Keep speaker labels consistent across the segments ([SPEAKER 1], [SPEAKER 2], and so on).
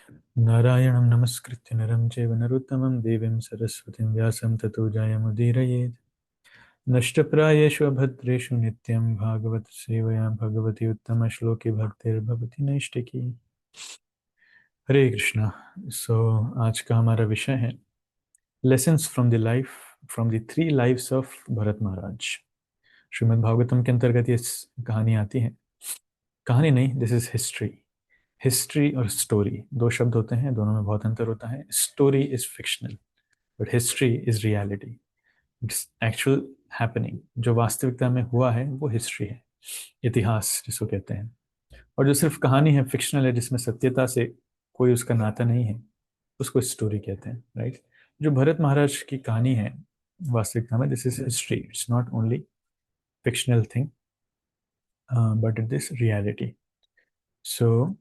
[SPEAKER 1] नारायणं नमस्कृत्य नरं चैव नरोत्तमं देवीं सरस्वतीं व्यासं ततो जयमुदीरयेत्। नष्टप्रायेषु अभद्रेषु नित्यं भागवत सेवया भगवती उत्तमश्लोके भक्तिर्भवति नैष्टिकी। हरे कृष्णा। सो आज का हमारा विषय है lessons from the life, from the three lives of Bharat Maharaj. Shrimad Bhagavatam के अंतर्गत ये कहानी आती है। कहानी नहीं, दिस इज हिस्ट्री। हिस्ट्री और स्टोरी दो शब्द होते हैं, दोनों में बहुत अंतर होता है। Story is fictional but history is reality. Its actual happening, जो वास्तविकता में हुआ है वो हिस्ट्री है, इतिहास जिसको कहते हैं। और जो सिर्फ कहानी है, फिक्शनल है, जिसमें सत्यता से कोई उसका नाता नहीं है, उसको स्टोरी कहते हैं, राइट। जो भरत महाराज की कहानी है वास्तविकता में, this is history. It's not only fictional thing but it is reality. So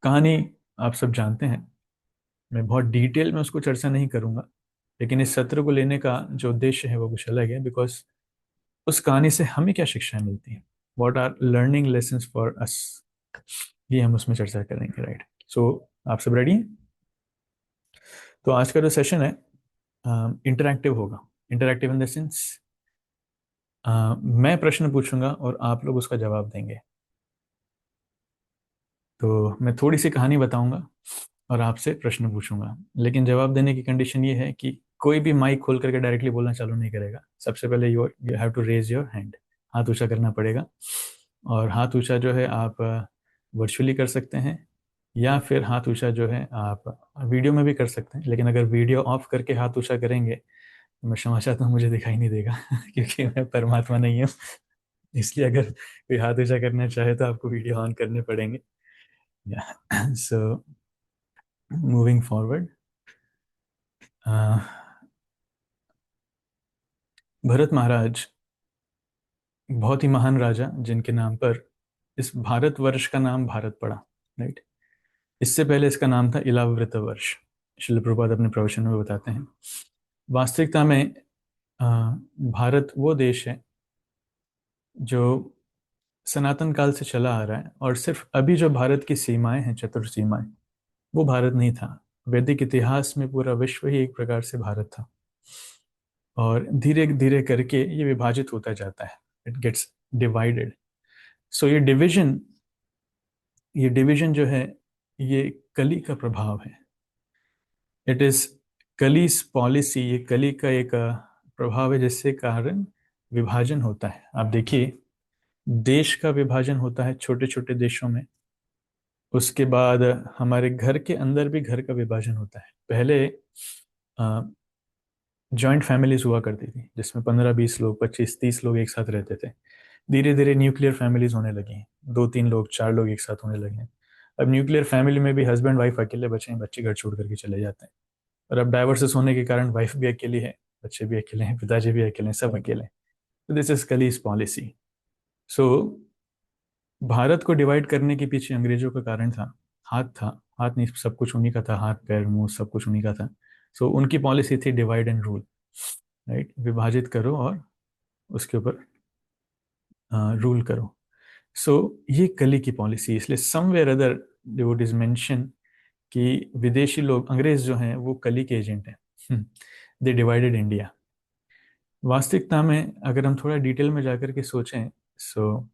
[SPEAKER 1] कहानी आप सब जानते हैं, मैं बहुत डिटेल में उसको चर्चा नहीं करूंगा, लेकिन इस सत्र को लेने का जो उद्देश्य है वो कुछ अलग है। बिकॉज उस कहानी से हमें क्या शिक्षाएं मिलती हैं, what are learning lessons for us, ये हम उसमें चर्चा करेंगे, राइट। सो आप सब रेडी हैं? तो आज का जो सेशन है इंटरैक्टिव होगा। इंटरैक्टिव इन द सेंस, मैं प्रश्न पूछूंगा और आप लोग उसका जवाब देंगे। तो मैं थोड़ी सी कहानी बताऊंगा और आपसे प्रश्न पूछूंगा, लेकिन जवाब देने की कंडीशन ये है कि कोई भी माइक खोल करके डायरेक्टली बोलना चालू नहीं करेगा। सबसे पहले you have to raise your hand, हाथ ऊंचा करना पड़ेगा। और हाथ ऊंचा जो है आप वर्चुअली कर सकते हैं, या फिर हाथ ऊंचा जो है आप वीडियो में भी कर सकते हैं। लेकिन अगर वीडियो ऑफ करके हाथ ऊंचा करेंगे तो मैं क्षमा चाहता हूँ, मुझे दिखाई नहीं देगा क्योंकि मैं परमात्मा नहीं हूँ। इसलिए अगर कोई हाथ ऊंचा करना चाहे तो आपको वीडियो ऑन करने पड़ेंगे। सो मूविंग फॉरवर्ड, भरत महाराज बहुत ही महान राजा, जिनके नाम पर इस भारतवर्ष का नाम भारत पड़ा, राइट। इससे पहले इसका नाम था इलाव्रत वर्ष। शिल प्रभुपाद अपने प्रवचन में बताते हैं। वास्तविकता में अ, भारत वो देश है जो सनातन काल से चला आ रहा है, और सिर्फ अभी जो भारत की सीमाएं हैं, चतुर सीमाएं, वो भारत नहीं था। वैदिक इतिहास में पूरा विश्व ही एक प्रकार से भारत था, और धीरे धीरे करके ये विभाजित होता जाता है, इट गेट्स डिवाइडेड। सो ये डिवीजन जो है, ये कली का प्रभाव है। इट इज कलीस पॉलिसी, ये कली का एक प्रभाव है, जिससे कारण विभाजन होता है। आप देखिए, देश का विभाजन होता है छोटे छोटे देशों में। उसके बाद हमारे घर के अंदर भी घर का विभाजन होता है। पहले जॉइंट फैमिलीज हुआ करती थी, जिसमें 15-20 लोग, 25-30 लोग एक साथ रहते थे। धीरे धीरे न्यूक्लियर फैमिलीज होने लगी हैं, 2-3 लोग, 4 लोग एक साथ होने लगे हैं। अब न्यूक्लियर फैमिली में भी हस्बैंड वाइफ अकेले बचे हैं, बच्चे घर छोड़ करके चले जाते हैं। और अब डाइवर्सेस होने के कारण वाइफ भी अकेली है, बच्चे भी अकेले हैं, पिताजी भी अकेले हैं, सब अकेले हैं। तो दिस इज कलीस पॉलिसी। सो भारत को डिवाइड करने के पीछे अंग्रेजों का कारण था, हाथ था। हाथ नहीं, सब कुछ उन्हीं का था, हाथ पैर मुंह सब कुछ उन्हीं का था। सो उनकी पॉलिसी थी डिवाइड एंड रूल, राइट। विभाजित करो और उसके ऊपर रूल करो। सो ये कली की पॉलिसी, इसलिए somewhere other it is mention कि विदेशी लोग, अंग्रेज जो हैं, वो कली के एजेंट हैं। They divided India. वास्तविकता में अगर हम थोड़ा डिटेल में जाकर के सोचें, सो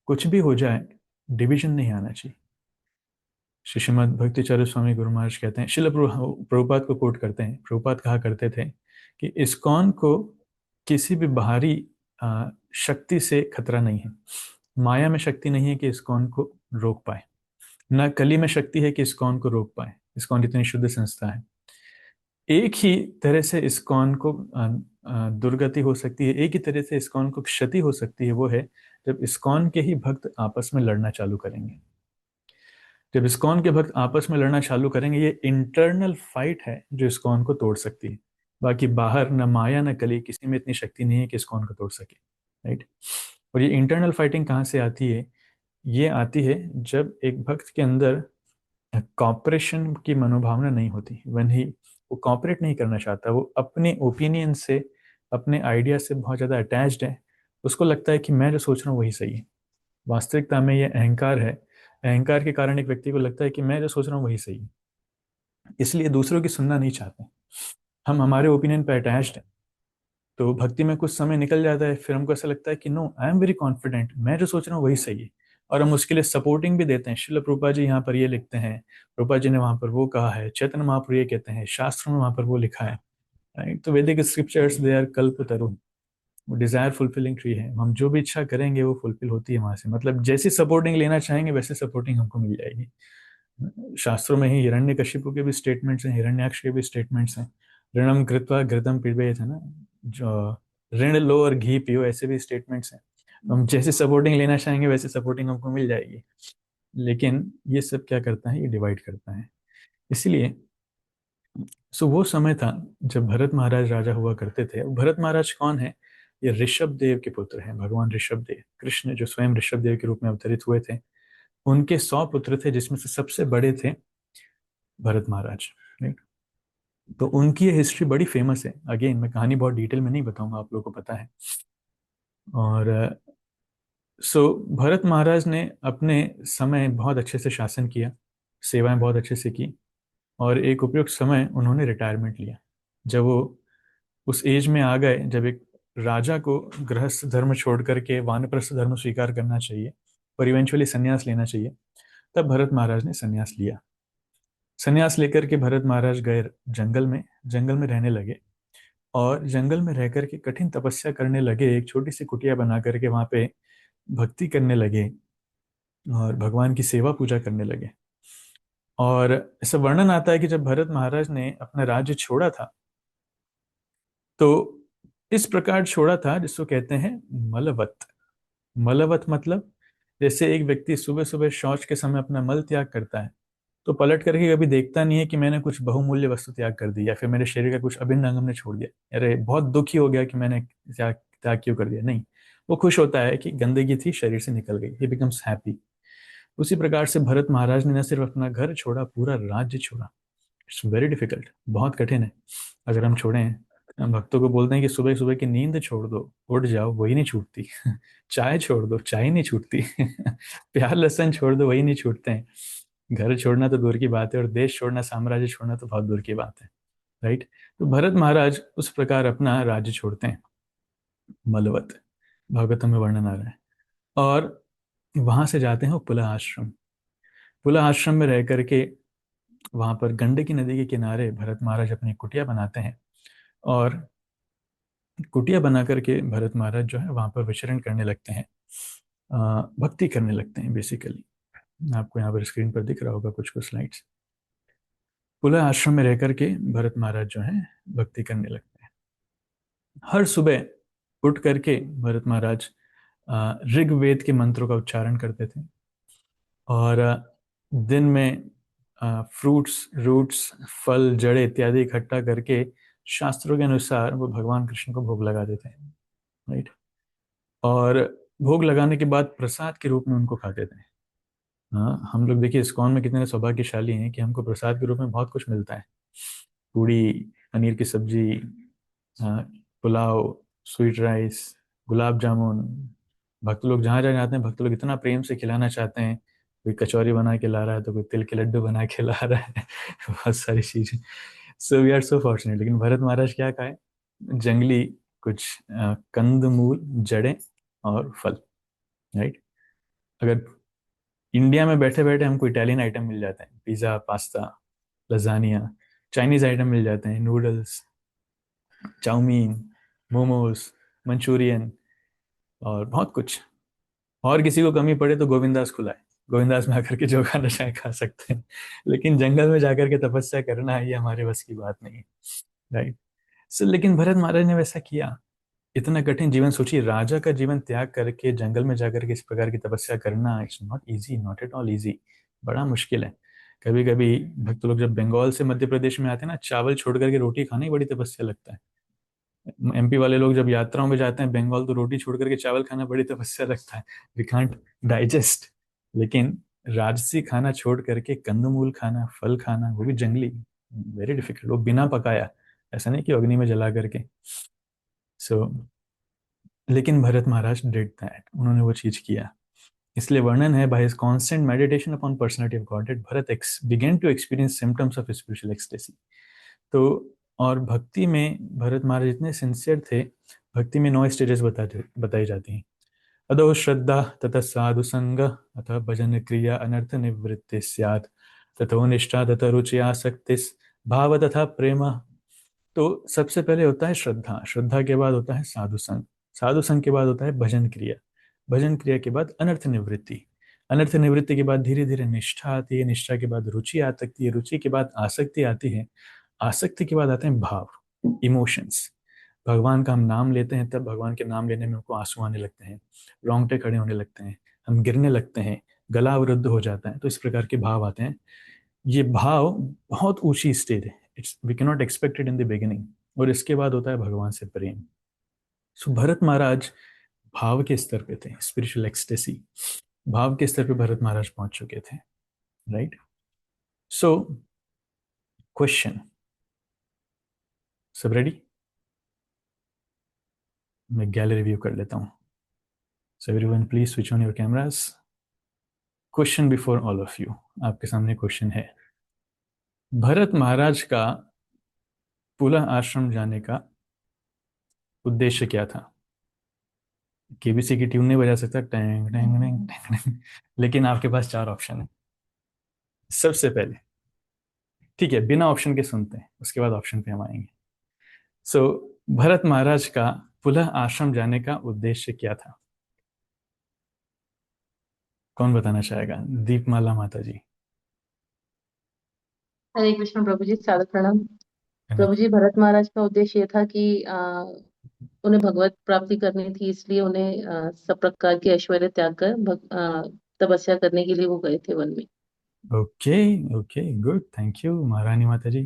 [SPEAKER 1] कुछ भी हो जाए, डिवीजन नहीं आना चाहिए। श्री श्रीमद् भक्तिचार्य स्वामी गुरु महाराज कहते हैं, प्रभुपाद को कोट करते हैं। प्रभुपाद कहा करते थे कि इस्कॉन को किसी भी बाहरी शक्ति से खतरा नहीं है। माया में शक्ति नहीं है कि इस्कॉन को रोक पाए, न कली में शक्ति है कि इस्कॉन को रोक पाए। इस्कॉन इतनी शुद्ध संस्था है। एक ही तरह से इस्कॉन को दुर्गति हो सकती है, एक ही तरह से इस्कॉन को क्षति हो सकती है, वो है जब इस्कॉन के ही भक्त आपस में लड़ना चालू करेंगे। जब इस्कॉन के भक्त आपस में लड़ना चालू करेंगे, ये इंटरनल फाइट है जो इस्कॉन को तोड़ सकती है। बाकी बाहर न माया न कली, किसी में इतनी शक्ति नहीं है कि इस्कॉन को तोड़ सके, राइट। और ये इंटरनल फाइटिंग कहाँ से आती है? ये आती है जब एक भक्त के अंदर कॉपरेशन की मनोभावना नहीं होती। वन ही वो कॉपरेट नहीं करना चाहता, वो अपने ओपिनियन से, अपने आइडिया से बहुत ज़्यादा अटैच्ड है। उसको लगता है कि मैं जो सोच रहा हूँ वही सही है। वास्तविकता में ये अहंकार है अहंकार के कारण एक व्यक्ति को लगता है कि मैं जो सोच रहा हूँ वही सही है, इसलिए दूसरों की सुनना नहीं चाहते। हम हमारे ओपिनियन पे अटैच्ड हैं। तो भक्ति में कुछ समय निकल जाता है, फिर हमको ऐसा लगता है कि no, I am very confident, मैं जो सोच रहा हूँ वही सही है। और हम उसके लिए सपोर्टिंग भी देते हैं। शिल प्रभुपाद जी यहाँ पर ये लिखते हैं, प्रभुपाद जी ने वहां पर वो कहा है, चैतन्य महाप्रभु ये कहते हैं, शास्त्रों में वहां पर वो लिखा है। राइट? तो वैदिक स्क्रिप्चर्स दे आर कल्प तरुण, वो डिजायर फुलफिलिंग ट्री है। हम जो भी इच्छा करेंगे वो फुलफिल होती है वहां से। मतलब जैसी सपोर्टिंग लेना चाहेंगे वैसे सपोर्टिंग हमको मिल जाएगी। शास्त्रों में ही हिरण्यकशिपु के भी स्टेटमेंट्स हैं, हिरण्याक्ष के भी स्टेटमेंट्स हैं। ऋणम कृत्वा घृतम पिबेत, है ना, जो ऋण लो और घी पियो, ऐसे भी स्टेटमेंट्स हैं। हम जैसे सपोर्टिंग लेना चाहेंगे वैसे सपोर्टिंग हमको मिल जाएगी। लेकिन ये सब क्या करता है, ये डिवाइड करता है। इसलिए सो वो समय था जब भरत महाराज राजा हुआ करते थे। भरत महाराज कौन है? ये ऋषभ देव के पुत्र हैं, भगवान ऋषभ देव, कृष्ण जो स्वयं ऋषभ देव के रूप में अवतरित हुए थे। उनके 100 पुत्र थे, जिसमें से सबसे बड़े थे भरत महाराज। राइट? तो उनकी ये हिस्ट्री बड़ी फेमस है। अगेन मैं कहानी बहुत डिटेल में नहीं बताऊंगा, आप लोगों को पता है। और सो भरत महाराज ने अपने समय बहुत अच्छे से शासन किया, सेवाएं बहुत अच्छे से की। और एक उपयुक्त समय उन्होंने रिटायरमेंट लिया, जब वो उस एज में आ गए जब एक राजा को गृहस्थ धर्म छोड़ करके वानप्रस्थ धर्म स्वीकार करना चाहिए और इवेंचुअली संन्यास लेना चाहिए। तब भरत महाराज ने संन्यास लिया। संन्यास लेकर के भरत महाराज गए जंगल में, जंगल में रहने लगे। और जंगल में रह करके कठिन तपस्या करने लगे, एक छोटी सी कुटिया बना करके वहां पे भक्ति करने लगे और भगवान की सेवा पूजा करने लगे। और ऐसा वर्णन आता है कि जब भरत महाराज ने अपना राज्य छोड़ा था, तो इस प्रकार छोड़ा था जिसको कहते हैं मलवत। मलवत मतलब, जैसे एक व्यक्ति सुबह सुबह शौच के समय अपना मल त्याग करता है, तो पलट करके कभी देखता नहीं है कि मैंने कुछ बहुमूल्य वस्तु त्याग कर दी या फिर मेरे शरीर का कुछ अभिन्न अंग हमने छोड़ दिया, अरे बहुत दुखी हो गया कि मैंने त्याग त्याग क्यों कर दिया। नहीं, वो खुश होता है कि गंदगी थी शरीर से निकल गई, ही बिकम्स हैप्पी। उसी प्रकार से भरत महाराज ने न सिर्फ अपना घर छोड़ा, पूरा राज्य छोड़ा। इट्स वेरी डिफिकल्ट, बहुत कठिन है। अगर हम छोड़ें, हम भक्तों को बोलते हैं कि सुबह सुबह की नींद छोड़ दो, उठ जाओ, वही नहीं छूटती। चाय छोड़ दो, चाय नहीं छूटती। प्यार लहसुन छोड़ दो, वही नहीं छूटते हैं। घर छोड़ना तो दूर की बात है, और देश छोड़ना, साम्राज्य छोड़ना तो बहुत दूर की बात है। राइट? तो भरत महाराज उस प्रकार अपना राज्य छोड़ते हैं, मलवत, भागवतम में वर्णन आ रहा है। और वहां से जाते हैं वो पुला आश्रम। पुला आश्रम में रह करके वहां पर गंडकी नदी के किनारे भरत महाराज अपनी कुटिया बनाते हैं। और कुटिया बना करके भरत महाराज जो है वहां पर विचरण करने लगते हैं, भक्ति करने लगते हैं बेसिकली। आपको यहाँ पर स्क्रीन पर दिख रहा होगा कुछ कुछ स्लाइड्स। पुला आश्रम में रह करके भरत महाराज जो है भक्ति करने लगते हैं। हर सुबह उठ करके भरत महाराज ऋग्वेद के मंत्रों का उच्चारण करते थे। और दिन में फ्रूट्स, रूट्स, फल, जड़े इत्यादि इकट्ठा करके शास्त्रों के अनुसार वो भगवान कृष्ण को भोग लगा देते हैं। राइट? और भोग लगाने के बाद प्रसाद के रूप में उनको खाते थे। हाँ, हम लोग देखिए इस्कॉन में कितने सौभाग्यशाली हैं कि हमको प्रसाद के रूप में बहुत कुछ मिलता है। पूड़ी, पनीर की सब्जी, हाँ, पुलाव, स्वीट राइस, गुलाब जामुन। भक्त लोग जहाँ जहाँ जाते हैं, भक्त लोग इतना प्रेम से खिलाना चाहते हैं। कोई कचौरी बना के ला रहा है, तो कोई तिल के लड्डू बना के ला रहा है। बहुत सारी चीजें। So we are so fortunate. लेकिन भरत महाराज क्या खाए? जंगली कुछ कंद मूल, जड़ें और फल। राइट? अगर इंडिया में बैठे बैठे हमको इटालियन आइटम मिल जाते हैं, pizza, pasta, lasagna, Chinese item मिल जाते हैं, नूडल्स, चाउमीन, मोमोज, मंचूरियन और बहुत कुछ। और किसी को कमी पड़े तो गोविंदास खुला है, गोविंदास में आकर के जो खाना चाहे खा सकते हैं। लेकिन जंगल में जाकर के तपस्या करना है, ये हमारे बस की बात नहीं है। राइट? सो लेकिन भरत महाराज ने वैसा किया। इतना कठिन जीवन, सोचिए, राजा का जीवन त्याग करके जंगल में जाकर के इस प्रकार की तपस्या करना, it's not easy, not at all easy. बड़ा मुश्किल है। कभी कभी भक्त लोग जब बंगाल से मध्य प्रदेश में आते हैं ना, चावल छोड़ करके रोटी खाना ही बड़ी तपस्या लगता है। एमपी वाले लोग जब यात्राओं में जाते हैं बंगाल, तो रोटी छोड़ करके चावल खाना बड़ी तपस्या लगता है। We can't digest. लेकिन राजसी खाना छोड़ करके कंदमूल खाना, फल खाना, वो भी जंगली, वेरी डिफिकल्ट, वो बिना पकाया, ऐसा नहीं कि अग्नि में जला करके। सो लेकिन भरत महाराज डिड दैट, उन्होंने वो चीज किया। इसलिए वर्णन है, by his constant meditation upon personality of God that Bharat began to experience symptoms of spiritual ecstasy. तो और भक्ति में भरत महाराज इतने सिंसियर थे, भक्ति में 9 स्टेजेस बताई जाती हैं। अदो श्रद्धा तथा साधु संग अथ भजन क्रिया अनर्थ निवृत्ति स्यात्, तथो निष्ठा तथा रुचि आसक्ति भाव तथा प्रेम। तो सबसे पहले होता है श्रद्धा, श्रद्धा के बाद होता है साधु संग, साधु संग के बाद होता है भजन क्रिया, भजन क्रिया के बाद अनर्थ निवृत्ति, अनर्थ निवृत्ति के बाद धीरे धीरे निष्ठा आती है, निष्ठा के बाद रुचि आती है, रुचि के बाद आसक्ति आती है, आसक्ति के बाद आते हैं भाव, इमोशंस। भगवान का हम नाम लेते हैं तब भगवान के नाम लेने में हमको आंसू आने लगते हैं, रोंगटे खड़े होने लगते हैं, हम गिरने लगते हैं, गला अवरुद्ध हो जाता है, तो इस प्रकार के भाव आते हैं। ये भाव बहुत ऊंची स्टेज है, it's we can not expect it in the beginning. और इसके बाद होता है भगवान से प्रेम। सो भरत महाराज भाव के स्तर पे थे, स्पिरिचुअल एक्सटेसी, भाव के स्तर पे भरत महाराज पहुंच चुके थे, राइट। सो क्वेश्चन, सब रेडी? मैं गैलरी व्यू कर लेता हूँ। So everyone please switch on your cameras. Question before all of you, आपके सामने क्वेश्चन है, भरत महाराज का पुनः आश्रम जाने का उद्देश्य क्या था? केबीसी की ट्यून नहीं बजा सकता, Tang Tang Tang Tang Tang, लेकिन आपके पास 4 ऑप्शन है। सबसे पहले, ठीक है, बिना ऑप्शन के सुनते हैं, उसके बाद ऑप्शन पे हम आएंगे। सो भरत महाराज का पुनः आश्रम जाने का उद्देश्य क्या था? कौन बताना चाहेगा? दीपमाला माता जी।
[SPEAKER 2] हरे कृष्ण प्रभु जी, सादर प्रणाम। प्रभु जी, भरत महाराज का उद्देश्य ये था कि उन्हें भगवत प्राप्ति करनी थी, इसलिए उन्हें सब प्रकार के ऐश्वर्य त्याग कर तपस्या करने के लिए वो गए थे वन में।
[SPEAKER 1] Okay, okay, good, thank you महारानी माता जी।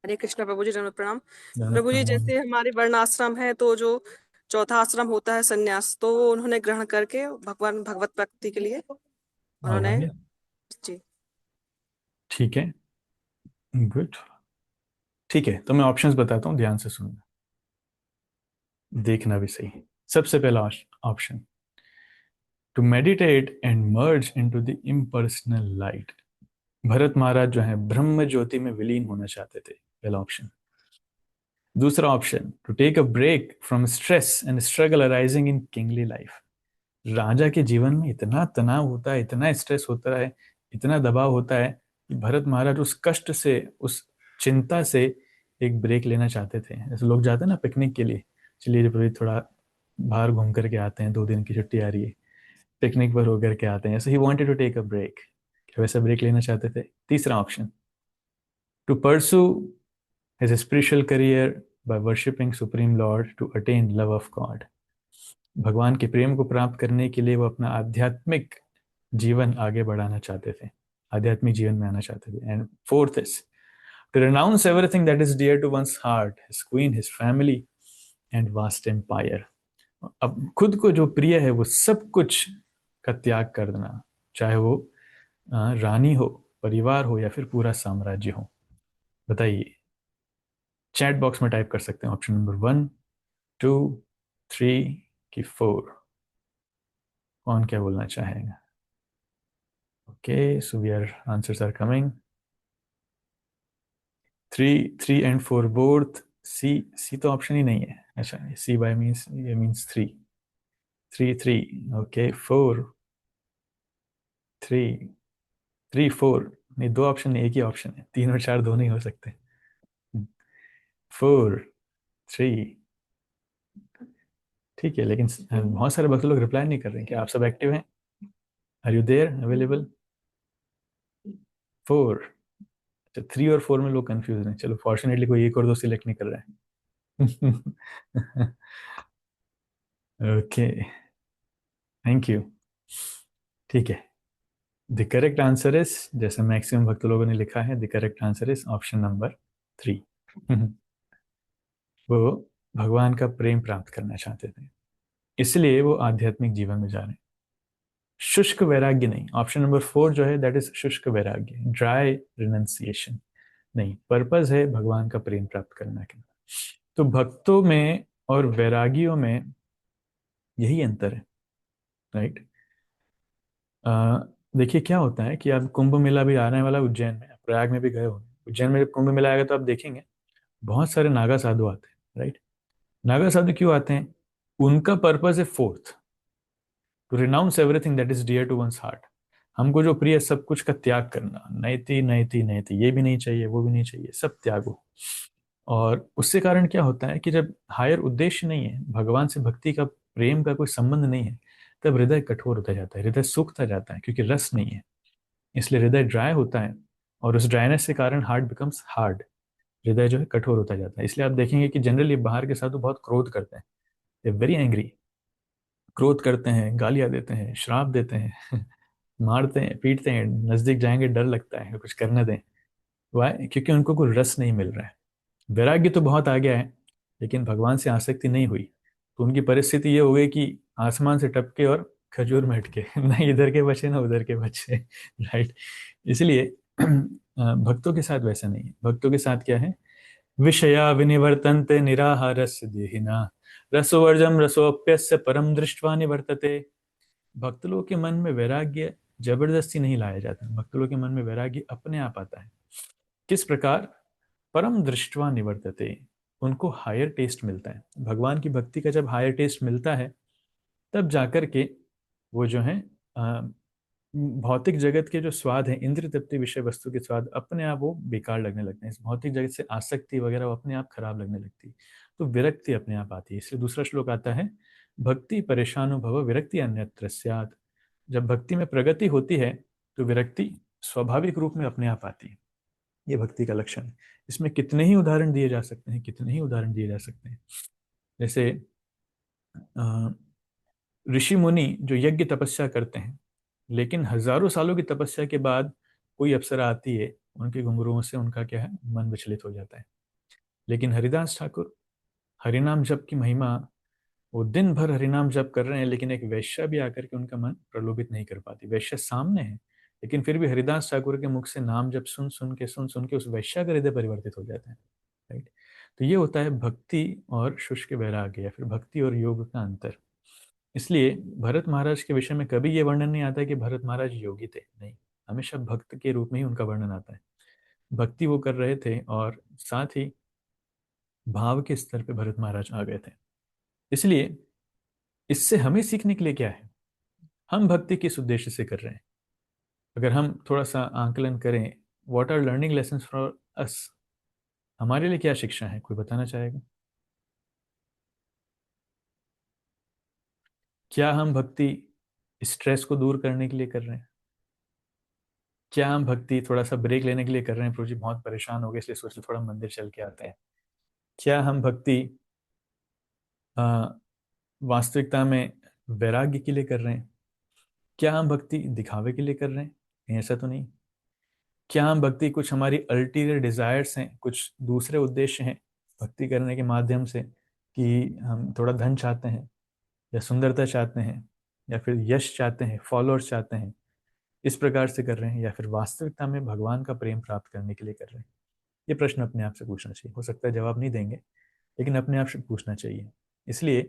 [SPEAKER 3] हरे कृष्ण प्रभु जी, दंडवत प्रणाम।
[SPEAKER 1] दंडवत
[SPEAKER 3] प्रभु जी,
[SPEAKER 1] प्रणाम।
[SPEAKER 3] जैसे हमारे वर्ण आश्रम है तो जो चौथा आश्रम होता है संन्यास, तो वो उन्होंने ग्रहण करके भगवान भगवत प्राप्ति के लिए उन्होंने।
[SPEAKER 1] ऑलराइट,
[SPEAKER 3] जी।
[SPEAKER 1] ठीक है, गुड, ठीक है, तो मैं ऑप्शंस बताता हूँ, ध्यान से सुनना, देखना भी सही। सबसे पहला option, to meditate and merge into the impersonal light. Bharat Maharaj जो है ब्रह्म ज्योति में विलीन होना चाहते थे, पहला ऑप्शन। दूसरा option, to take a break from stress and struggle arising in kingly life. राजा के जीवन में इतना तनाव होता है, इतना स्ट्रेस होता है, इतना दबाव होता है कि भरत महाराज उस कष्ट से, उस चिंता से एक ब्रेक लेना चाहते थे। ऐसे लोग जाते हैं ना पिकनिक के लिए, चलिए जब अभी थोड़ा बाहर घूम करके आते हैं, 2 दिन की छुट्टी आ रही है, पिकनिक पर होकर के आते हैं, ऐसे ही wanted to take a break, वैसा ब्रेक लेना चाहते थे। तीसरा option, to pursue his spiritual career by worshipping supreme Lord to attain love of God. भगवान के प्रेम को प्राप्त करने के लिए वो अपना आध्यात्मिक जीवन आगे बढ़ाना चाहते थे, आध्यात्मिक जीवन में आना चाहते थे। And fourth is to renounce everything that is dear to one's heart, his queen, his family and vast empire। अब खुद को जो प्रिय है वो सब कुछ का त्याग कर देना, चाहे वो रानी हो, परिवार हो, या फिर पूरा साम्राज्य हो। बताइए, चैट बॉक्स में टाइप कर सकते हैं ऑप्शन नंबर 1, 2, 3 की 4, कौन क्या बोलना चाहेगा? Okay, so we are answers are coming. 3 3 and 4 both C, C तो ऑप्शन ही नहीं है। अच्छा, सी बाय मीन्स, ये मीन्स 3 3 3, ओके, 4 3 3 4, नहीं, 2 ऑप्शन नहीं, एक ही ऑप्शन है, 3 और 4 दोनों ही हो सकते हैं। 4 3, ठीक है, लेकिन बहुत सारे भक्त लोग रिप्लाई नहीं कर रहे हैं, क्या आप सब एक्टिव हैं? Are you there available? 4, अच्छा, 3 और 4 में लोग कंफ्यूज हैं, चलो फॉर्चुनेटली कोई एक और दो सिलेक्ट नहीं कर रहा है। ओके, थैंक यू, ठीक है। द करेक्ट आंसर इज, जैसे मैक्सिमम भक्त लोगों ने लिखा है, the correct answer is option number 3। वो भगवान का प्रेम प्राप्त करना चाहते थे, इसलिए वो आध्यात्मिक जीवन में जा रहे हैं। शुष्क वैराग्य नहीं, ऑप्शन नंबर 4 जो है दैट इज शुष्क वैराग्य, ड्राई रिनंसिएशन नहीं, पर्पस है भगवान का प्रेम प्राप्त करना के। तो भक्तों में और वैरागियों में यही अंतर है, राइट। अ, देखिए क्या होता है कि अब कुंभ मेला भी आने वाला है उज्जैन में, प्रयाग में भी गए होंगे। उज्जैन में जब कुंभ मेला आएगा तो आप देखेंगे बहुत सारे नागा साधु आते हैं, राइट। नागा साधु क्यों आते हैं? उनका पर्पस है fourth, to renounce everything that is dear to one's heart. हमको जो प्रिय है, सब कुछ का त्याग करना, नैति नैति नैति, ये भी नहीं चाहिए वो भी नहीं चाहिए, सब त्यागो। और उससे कारण क्या होता है कि जब हायर उद्देश्य नहीं है, भगवान से भक्ति का, प्रेम का कोई संबंध नहीं है, तब हृदय कठोर होता जाता है, हृदय सूखता जाता है, क्योंकि रस नहीं है। इसलिए हृदय ड्राई होता है, और उस ड्राइनेस के कारण हार्ट बिकम्स हार्ड, हृदय जो है कठोर होता जाता है। इसलिए आप देखेंगे कि जनरली बाहर के साधु बहुत क्रोध करते हैं, दे वेरी एंग्री, क्रोध करते हैं, गालियां देते हैं, श्राप देते हैं मारते हैं, पीटते हैं, नजदीक जाएंगे डर लगता है, कुछ करने दें। वाई? क्योंकि उनको कोई रस नहीं मिल रहा है। वैराग्य तो बहुत आ गया है, लेकिन भगवान से आसक्ति नहीं हुई, तो उनकी परिस्थिति ये हो गई कि आसमान से टपके और खजूर में अटके ना इधर के बचे ना उधर के बचे राइट। इसलिए भक्तों के साथ वैसा नहीं है। भक्तों के साथ क्या है? विषया विनिवर्तन्ते निराहारस्य देहिना, रसोवर्जम रसोप्यस्य परम दृष्ट्वा निवर्तते। भक्त लोग के मन में वैराग्य जबरदस्ती नहीं लाया जाता, भक्त लोग के मन में वैराग्य अपने आप आता है। किस प्रकार? परम दृष्टवा निवर्तते, उनको हायर टेस्ट मिलता है भगवान की भक्ति का। जब हायर टेस्ट मिलता है, तब जाकर के वो जो है भौतिक जगत के जो स्वाद है, इंद्रिय तृप्ति विषय वस्तु के स्वाद, अपने आप वो बेकार लगने लगते हैं। इस भौतिक जगत से आसक्ति वगैरह वो अपने आप खराब लगने लगती है, तो विरक्ति अपने आप आती है। इसलिए दूसरा श्लोक आता है, भक्ति परेशानो भव विरक्ति अन्यत्र स्यात्। जब भक्ति में प्रगति होती है, तो विरक्ति स्वाभाविक रूप में अपने आप आती है। ये भक्ति का लक्षण है। इसमें कितने ही उदाहरण दिए जा सकते हैं, कितने ही उदाहरण दिए जा सकते हैं। जैसे अ, ऋषि मुनि जो यज्ञ तपस्या करते हैं, लेकिन हजारों सालों की तपस्या के बाद कोई अप्सरा आती है, उनके घुंघरुओं से उनका क्या है, मन विचलित हो जाता है। लेकिन हरिदास ठाकुर, हरिनाम जप की महिमा, वो दिन भर हरिनाम जप कर रहे हैं, लेकिन एक वैश्या भी आकर के उनका मन प्रलोभित नहीं कर पाती। वैश्या सामने है, लेकिन फिर भी हरिदास ठाकुर के मुख से नाम जप सुन सुन के उस वैश्या का हृदय परिवर्तित हो जाता है, राइट। तो ये होता है भक्ति और शुष्क वैराग्य, या फिर भक्ति और योग का अंतर। इसलिए भरत महाराज के विषय में कभी ये वर्णन नहीं आता है कि भरत महाराज योगी थे, नहीं। हमेशा भक्त के रूप में ही उनका वर्णन आता है। भक्ति वो कर रहे थे, और साथ ही भाव के स्तर पे भरत महाराज आ गए थे। इसलिए इससे हमें सीखने के लिए क्या है? हम भक्ति किस उद्देश्य से कर रहे हैं? अगर हम थोड़ा सा आंकलन करें, what are learning lessons for us, हमारे लिए क्या शिक्षा है? कोई बताना चाहेगा? क्या हम भक्ति स्ट्रेस को दूर करने के लिए कर रहे हैं? क्या हम भक्ति थोड़ा सा ब्रेक लेने के लिए कर रहे हैं, प्रभु जी बहुत परेशान हो गए इसलिए सोच थोड़ा मंदिर चल के आते हैं? क्या हम भक्ति अ, वास्तविकता में वैराग्य के लिए कर रहे हैं? क्या हम भक्ति दिखावे के लिए कर रहे हैं? नहीं, ऐसा तो नहीं। क्या हम भक्ति कुछ हमारी अल्टीरियर डिजायर्स हैं, कुछ दूसरे उद्देश्य हैं भक्ति करने के माध्यम से, कि हम थोड़ा धन चाहते हैं, या सुंदरता चाहते हैं, या फिर यश चाहते हैं, फॉलोअर्स चाहते हैं, इस प्रकार से कर रहे हैं, या फिर वास्तविकता में भगवान का प्रेम प्राप्त करने के लिए कर रहे हैं? ये प्रश्न अपने आप से पूछना चाहिए। हो सकता है जवाब नहीं देंगे, लेकिन अपने आप से पूछना चाहिए। इसलिए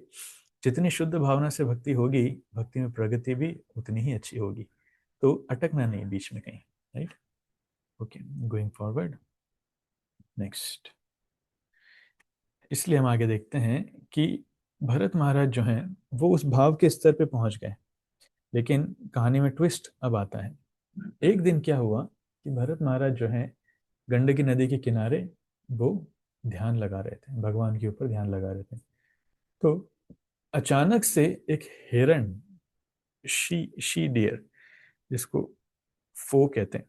[SPEAKER 1] जितनी शुद्ध भावना से भक्ति होगी, भक्ति में प्रगति भी उतनी ही अच्छी होगी। तो अटकना नहीं बीच में कहीं, right. Okay, going forward, next. इसलिए हम आगे देखते हैं कि भरत महाराज जो हैं, वो उस भाव के स्तर पे पहुंच गए। लेकिन कहानी में ट्विस्ट अब आता है। एक दिन क्या हुआ कि भरत महाराज जो हैं, गंडकी नदी के किनारे वो ध्यान लगा रहे थे, भगवान के ऊपर ध्यान लगा रहे थे। तो अचानक से एक हिरण, शी डियर, जिसको फो कहते हैं,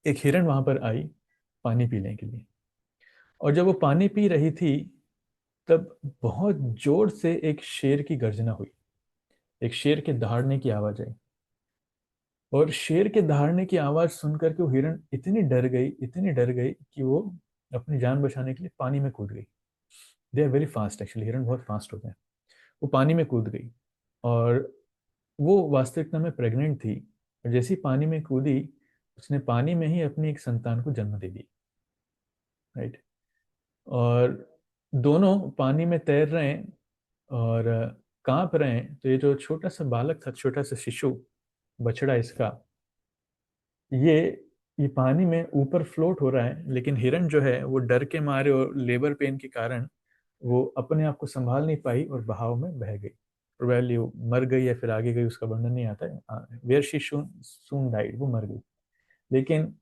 [SPEAKER 1] एक हिरण वहां पर आई पानी पीने के लिए। और जब वो पानी पी रही थी, तब बहुत जोर से एक शेर की गर्जना हुई, एक शेर के दहाड़ने की आवाज आई। और शेर के दहाड़ने की आवाज सुनकर के वो हिरण इतनी डर गई, इतनी डर गई कि वो अपनी जान बचाने के लिए पानी में कूद गई। They are very fast, actually हिरण बहुत फास्ट होते हैं। वो पानी में कूद गई, और वो वास्तविकता में प्रेग्नेंट थी। और जैसी पानी में कूदी, उसने पानी में ही अपनी एक संतान को जन्म दे दी, राइट। और दोनों पानी में तैर रहे हैं और कांप रहे हैं। तो ये जो छोटा सा बालक था, छोटा सा शिशु, बछड़ा इसका, ये ये पानी में ऊपर फ्लोट हो रहा है, लेकिन हिरन जो है वो डर के मारे और लेबर पेन के कारण वो अपने आप को संभाल नहीं पाई और बहाव में बह गई। प्रोबेबली वो मर गई या फिर आगे गई, उसका वर्णन नहीं आता है। वेयर शी सून डाइड, वो मर गई। लेकिन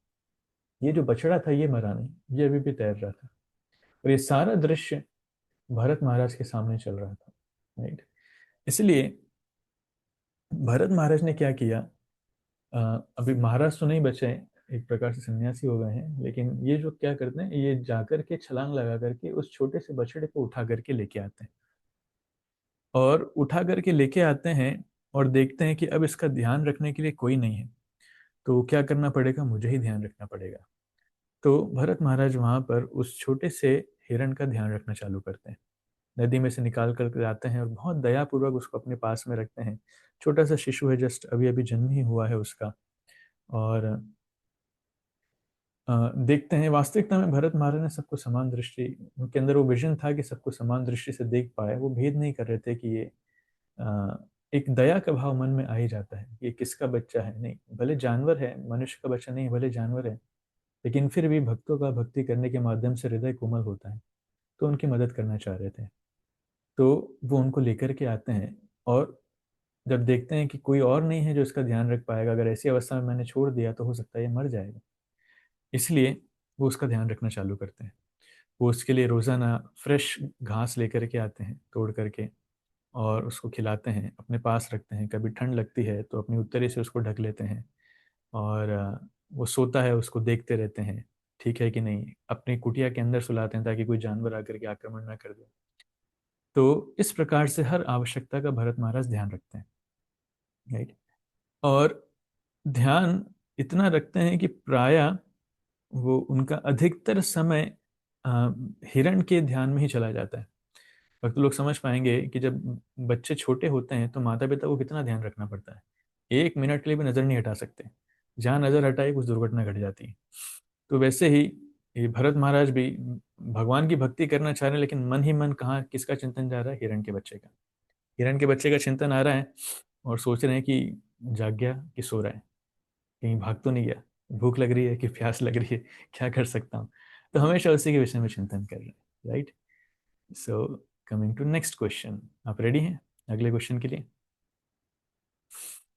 [SPEAKER 1] ये जो बछड़ा था ये मरा नहीं, ये अभी भी तैर रहा था। और ये सारा दृश्य भरत महाराज के सामने चल रहा था, राइट। इसलिए भरत महाराज ने क्या किया, अभी महाराज तो नहीं बचे हैं, एक प्रकार से सन्यासी हो गए हैं, लेकिन ये जो क्या करते हैं, ये जाकर के छलांग लगा करके उस छोटे से बछड़े को उठा करके लेके आते हैं। और उठा करके लेके आते हैं और देखते हैं कि अब इसका ध्यान रखने के लिए कोई नहीं है, तो क्या करना पड़ेगा, मुझे ही ध्यान रखना पड़ेगा। तो भरत महाराज वहां पर उस छोटे से हिरण का ध्यान रखना चालू करते हैं। नदी में से निकाल कर आते हैं और बहुत दयापूर्वक उसको अपने पास में रखते हैं। छोटा सा शिशु है, जस्ट अभी अभी जन्म ही हुआ है उसका। और देखते हैं, वास्तविकता में भरत महाराज ने सबको समान दृष्टि, उनके अंदर वो विजन था कि सबको समान दृष्टि से देख पाए। वो भेद नहीं कर रहे थे कि ये एक दया का भाव मन में आ ही जाता है कि ये किसका बच्चा है। नहीं, भले जानवर है, मनुष्य का बच्चा नहीं, भले जानवर है, लेकिन फिर भी भक्तों का भक्ति करने के माध्यम से हृदय कोमल होता है, तो उनकी मदद करना चाह रहे थे। तो वो उनको लेकर के आते हैं, और जब देखते हैं कि कोई और नहीं है जो इसका ध्यान रख पाएगा, अगर ऐसी अवस्था में मैंने छोड़ दिया तो हो सकता है ये मर जाएगा, इसलिए वो उसका ध्यान रखना चालू करते हैं। वो उसके लिए रोज़ाना फ्रेश घास लेकर के आते हैं तोड़ करके, और उसको खिलाते हैं, अपने पास रखते हैं। कभी ठंड लगती है तो अपनी उत्तरी से उसको ढक लेते हैं, और वो सोता है उसको देखते रहते हैं, ठीक है कि नहीं। अपनी कुटिया के अंदर सुलाते हैं ताकि कोई जानवर आकर के आक्रमण ना कर दे। तो इस प्रकार से हर आवश्यकता का भरत महाराज ध्यान रखते हैं, राइट। और ध्यान इतना रखते हैं कि प्राय वो उनका अधिकतर समय अ, हिरण के ध्यान में ही चला जाता है। भक्त लोग समझ पाएंगे कि जब बच्चे छोटे होते हैं तो माता पिता को कितना ध्यान रखना पड़ता है। एक मिनट के लिए भी नजर नहीं हटा सकते, जहाँ नजर हटाए कुछ दुर्घटना घट जाती है। तो वैसे ही ये भरत महाराज भी भगवान की भक्ति करना चाह रहे हैं, लेकिन मन ही मन कहाँ किसका चिंतन जा रहा है, हिरण के बच्चे का। हिरण के बच्चे का चिंतन आ रहा है, और सोच रहे हैं कि जाग गया कि सो रहा है, कहीं भाग तो नहीं गया, भूख लग रही है कि प्यास लग रही है, क्या कर सकता हूँ। तो हमेशा उसी के विषय में चिंतन कर रहे हैं, right. So coming to next question, आप रेडी हैं अगले क्वेश्चन के लिए?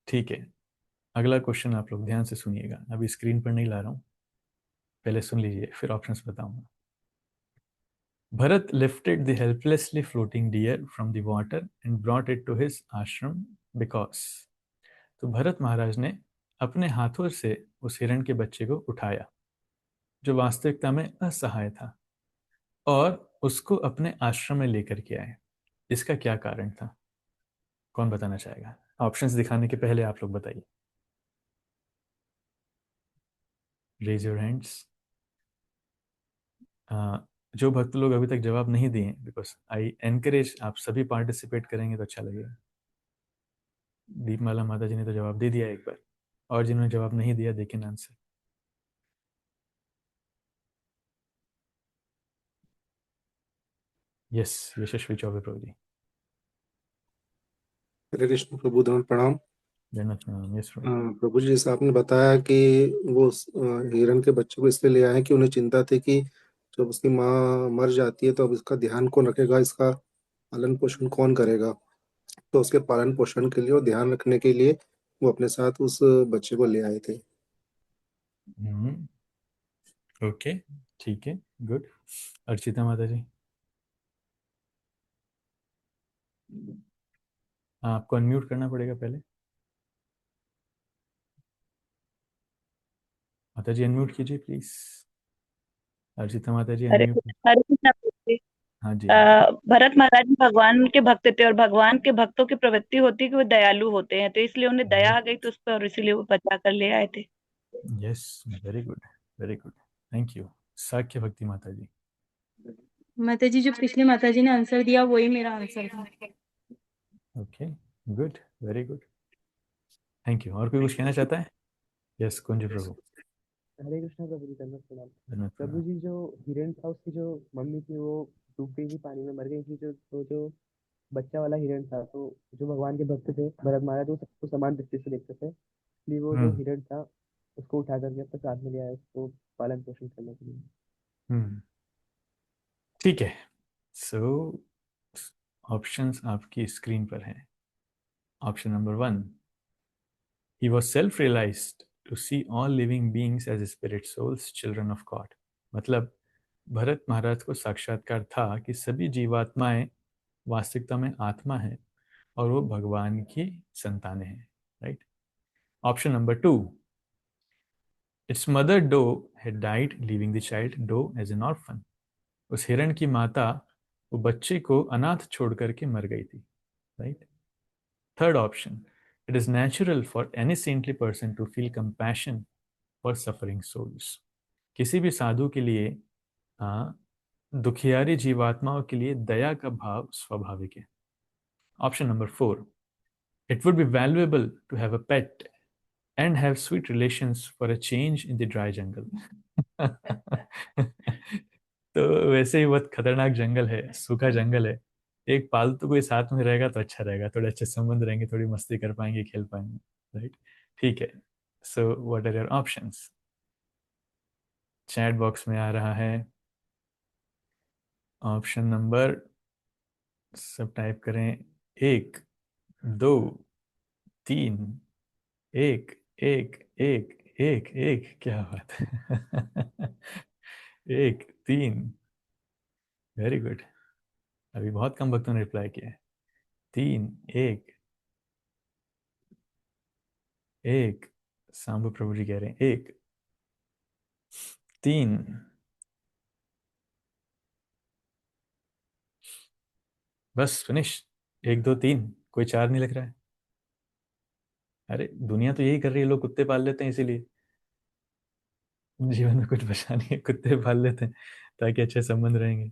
[SPEAKER 1] ठीक है, अगला क्वेश्चन आप लोग ध्यान से सुनिएगा, अभी स्क्रीन पर नहीं ला रहा हूँ, पहले सुन लीजिए फिर ऑप्शंस बताऊंगा। Bharat lifted the helplessly floating deer from the water and brought it to his ashram because, तो भरत महाराज ने अपने हाथों से उस हिरण के बच्चे को उठाया जो वास्तविकता में असहाय था, और उसको अपने आश्रम में लेकर के आए। इसका क्या कारण था, कौन बताना चाहेगा? ऑप्शंस दिखाने के पहले आप लोग बताइए, रेज योर हैंड्स। जो भक्त लोग अभी तक जवाब नहीं दिए, बिकॉज आई एनकरेज आप सभी पार्टिसिपेट करेंगे तो अच्छा लगेगा। दीपमाला माता जी ने तो जवाब दे दिया एक बार, और जिन्होंने जवाब नहीं दिया देखें आंसर। यस, यशस्वी चौबे प्रभु जी।
[SPEAKER 4] हरे कृष्ण प्रभु, दंड प्रणाम।
[SPEAKER 1] जन्नत में, यस प्रभु।
[SPEAKER 4] प्रभु जी, जैसे आपने बताया कि वो हिरण के बच्चे को इसलिए ले आए हैं कि उन्हें चिंता थी कि जब उसकी माँ मर जाती है तो अब इसका ध्यान कौन रखेगा, इसका पालन पोषण कौन करेगा। तो उसके पालन पोषण के लिए और ध्यान रखने के लिए वो अपने साथ उस बच्चे को ले आए थे।
[SPEAKER 1] ओके, ठीक है, गुड। अर्चिता माता जी, हाँ, आपको अनम्यूट करना पड़ेगा पहले। माता जी अनम्यूट कीजिए प्लीज। अर्चिता माता जी
[SPEAKER 5] हरे
[SPEAKER 1] अनम्यूट।
[SPEAKER 5] हरे कृष्णा प्रभु जी।
[SPEAKER 1] हाँ जी, हाँ जी।
[SPEAKER 5] भरत महाराज भगवान के भक्त थे, और भगवान के भक्तों की प्रवृत्ति होती है कि वो दयालु होते हैं, तो इसलिए उन्हें दया आ गई तो उस पर, और इसीलिए वो बचा कर ले आए थे।
[SPEAKER 1] Yes, very good, very good, thank you. Shakya भक्ति माता जी।
[SPEAKER 6] माता जी, जो पिछले माता जी ने आंसर दिया वही मेरा आंसर था।
[SPEAKER 1] Okay, good, very good, thank you. और कोई कुछ कहना चाहता है? यस, कुंज प्रभु।
[SPEAKER 7] हरे कृष्णा प्रभु जी, धन्यवाद प्रणाम।
[SPEAKER 1] धन्यवाद
[SPEAKER 7] प्रभु
[SPEAKER 1] प्रभु।
[SPEAKER 7] जी, जो हिरण था उसकी जो मम्मी थी वो डूब गई थी, पानी में मर गई थी। जो बच्चा वाला हिरण था, तो जो भगवान के भक्त थे भरत महाराज वो सबको समान दृष्टि से देखते थे। इसलिए वो जो हिरण था उसको उठा करके अपने साथ में ले आया उसको पालन पोषण करने के लिए।
[SPEAKER 1] ठीक है। सो ऑप्शंस आपकी स्क्रीन पर हैं। Option number 1, he was self-realized to see all living beings as spirit souls, children of God। मतलब भरत महाराज को साक्षात्कार था कि सभी जीवात्माएं वास्तविकता में आत्मा है और वो भगवान की संतानें हैं, right. Option number 2, its mother doe had died leaving the child doe as an orphan। उस हिरण की माता वो बच्चे को अनाथ छोड़ करके मर गई थी, right. Third option, it is natural for any saintly person to feel compassion for suffering souls। किसी भी साधु के लिए दुखियारी जीवात्माओं के लिए दया का भाव स्वाभाविक है। Option number 4, it would be valuable to have a pet and have sweet relations for a change in the dry jungle। तो वैसे ही बहुत खतरनाक जंगल है, सूखा जंगल है, एक पालतू कोई साथ में रहेगा तो अच्छा रहेगा, थोड़े अच्छे संबंध रहेंगे, थोड़ी मस्ती कर पाएंगे, खेल पाएंगे, राइट। ठीक है। So what are your options? Chat box में आ रहा है ऑप्शन नंबर, सब टाइप करें, 1 2 3, 1 1 1 1 1, क्या बात है। 1 3, वेरी गुड। अभी बहुत कम भक्तों ने रिप्लाई किया है। 3 1 1, सांबू प्रभु जी कह रहे हैं 1 3, बस फिनिश। 1 2 3, कोई 4 नहीं लग रहा है। अरे दुनिया तो यही कर रही है, लोग कुत्ते पाल लेते हैं इसीलिए, जीवन में कुछ बचा नहीं है, कुत्ते पाल लेते हैं ताकि अच्छे संबंध रहेंगे।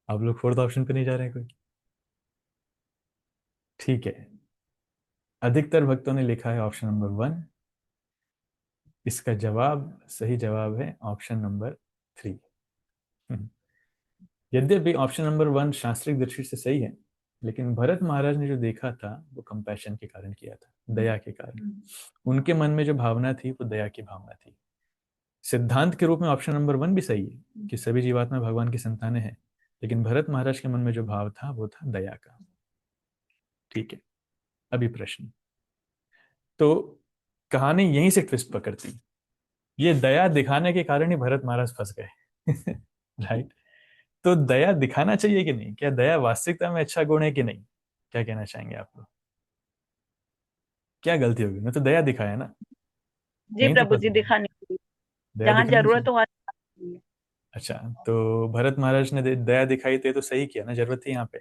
[SPEAKER 1] आप लोग फोर्थ ऑप्शन पे नहीं जा रहे हैं कोई। ठीक है, अधिकतर भक्तों ने लिखा है ऑप्शन नंबर 1। इसका जवाब, सही जवाब है ऑप्शन नंबर 3। यद्यपि ऑप्शन नंबर 1 शास्त्रीय दृष्टि से सही है, लेकिन भरत महाराज ने जो देखा था वो कंपैशन के कारण किया था, दया के कारण। उनके मन में जो भावना थी वो दया की भावना थी। सिद्धांत के रूप में ऑप्शन नंबर 1 भी सही है कि सभी जीवात्मा भगवान की संतानें हैं, लेकिन भरत महाराज के मन में जो भाव था वो था दया का। ठीक है, अभी प्रश्न, तो कहानी यहीं से ट्विस्ट पकड़ती। ये दया दिखाने के कारण ही भरत महाराज फंस गए। राइट। तो दया दिखाना चाहिए कि नहीं? क्या दया वास्तविकता में अच्छा गुण है कि नहीं? क्या कहना चाहेंगे आप लोग? क्या गलती होगी? मैं तो दया दिखाया ना,
[SPEAKER 5] जी
[SPEAKER 1] यहीं तो
[SPEAKER 5] प्रभु
[SPEAKER 1] फंस
[SPEAKER 5] जी,
[SPEAKER 1] गए।
[SPEAKER 5] दिखानी चाहिए
[SPEAKER 1] दया
[SPEAKER 5] जहाँ
[SPEAKER 1] दिखानी
[SPEAKER 5] जरूरत
[SPEAKER 1] चाहिए।
[SPEAKER 5] हो वहाँ दिखानी चाहिए।
[SPEAKER 1] अच्छा, तो भरत महाराज ने दया दिखाई तो ये तो सही किया ना, जरूरत थी यहाँ पे।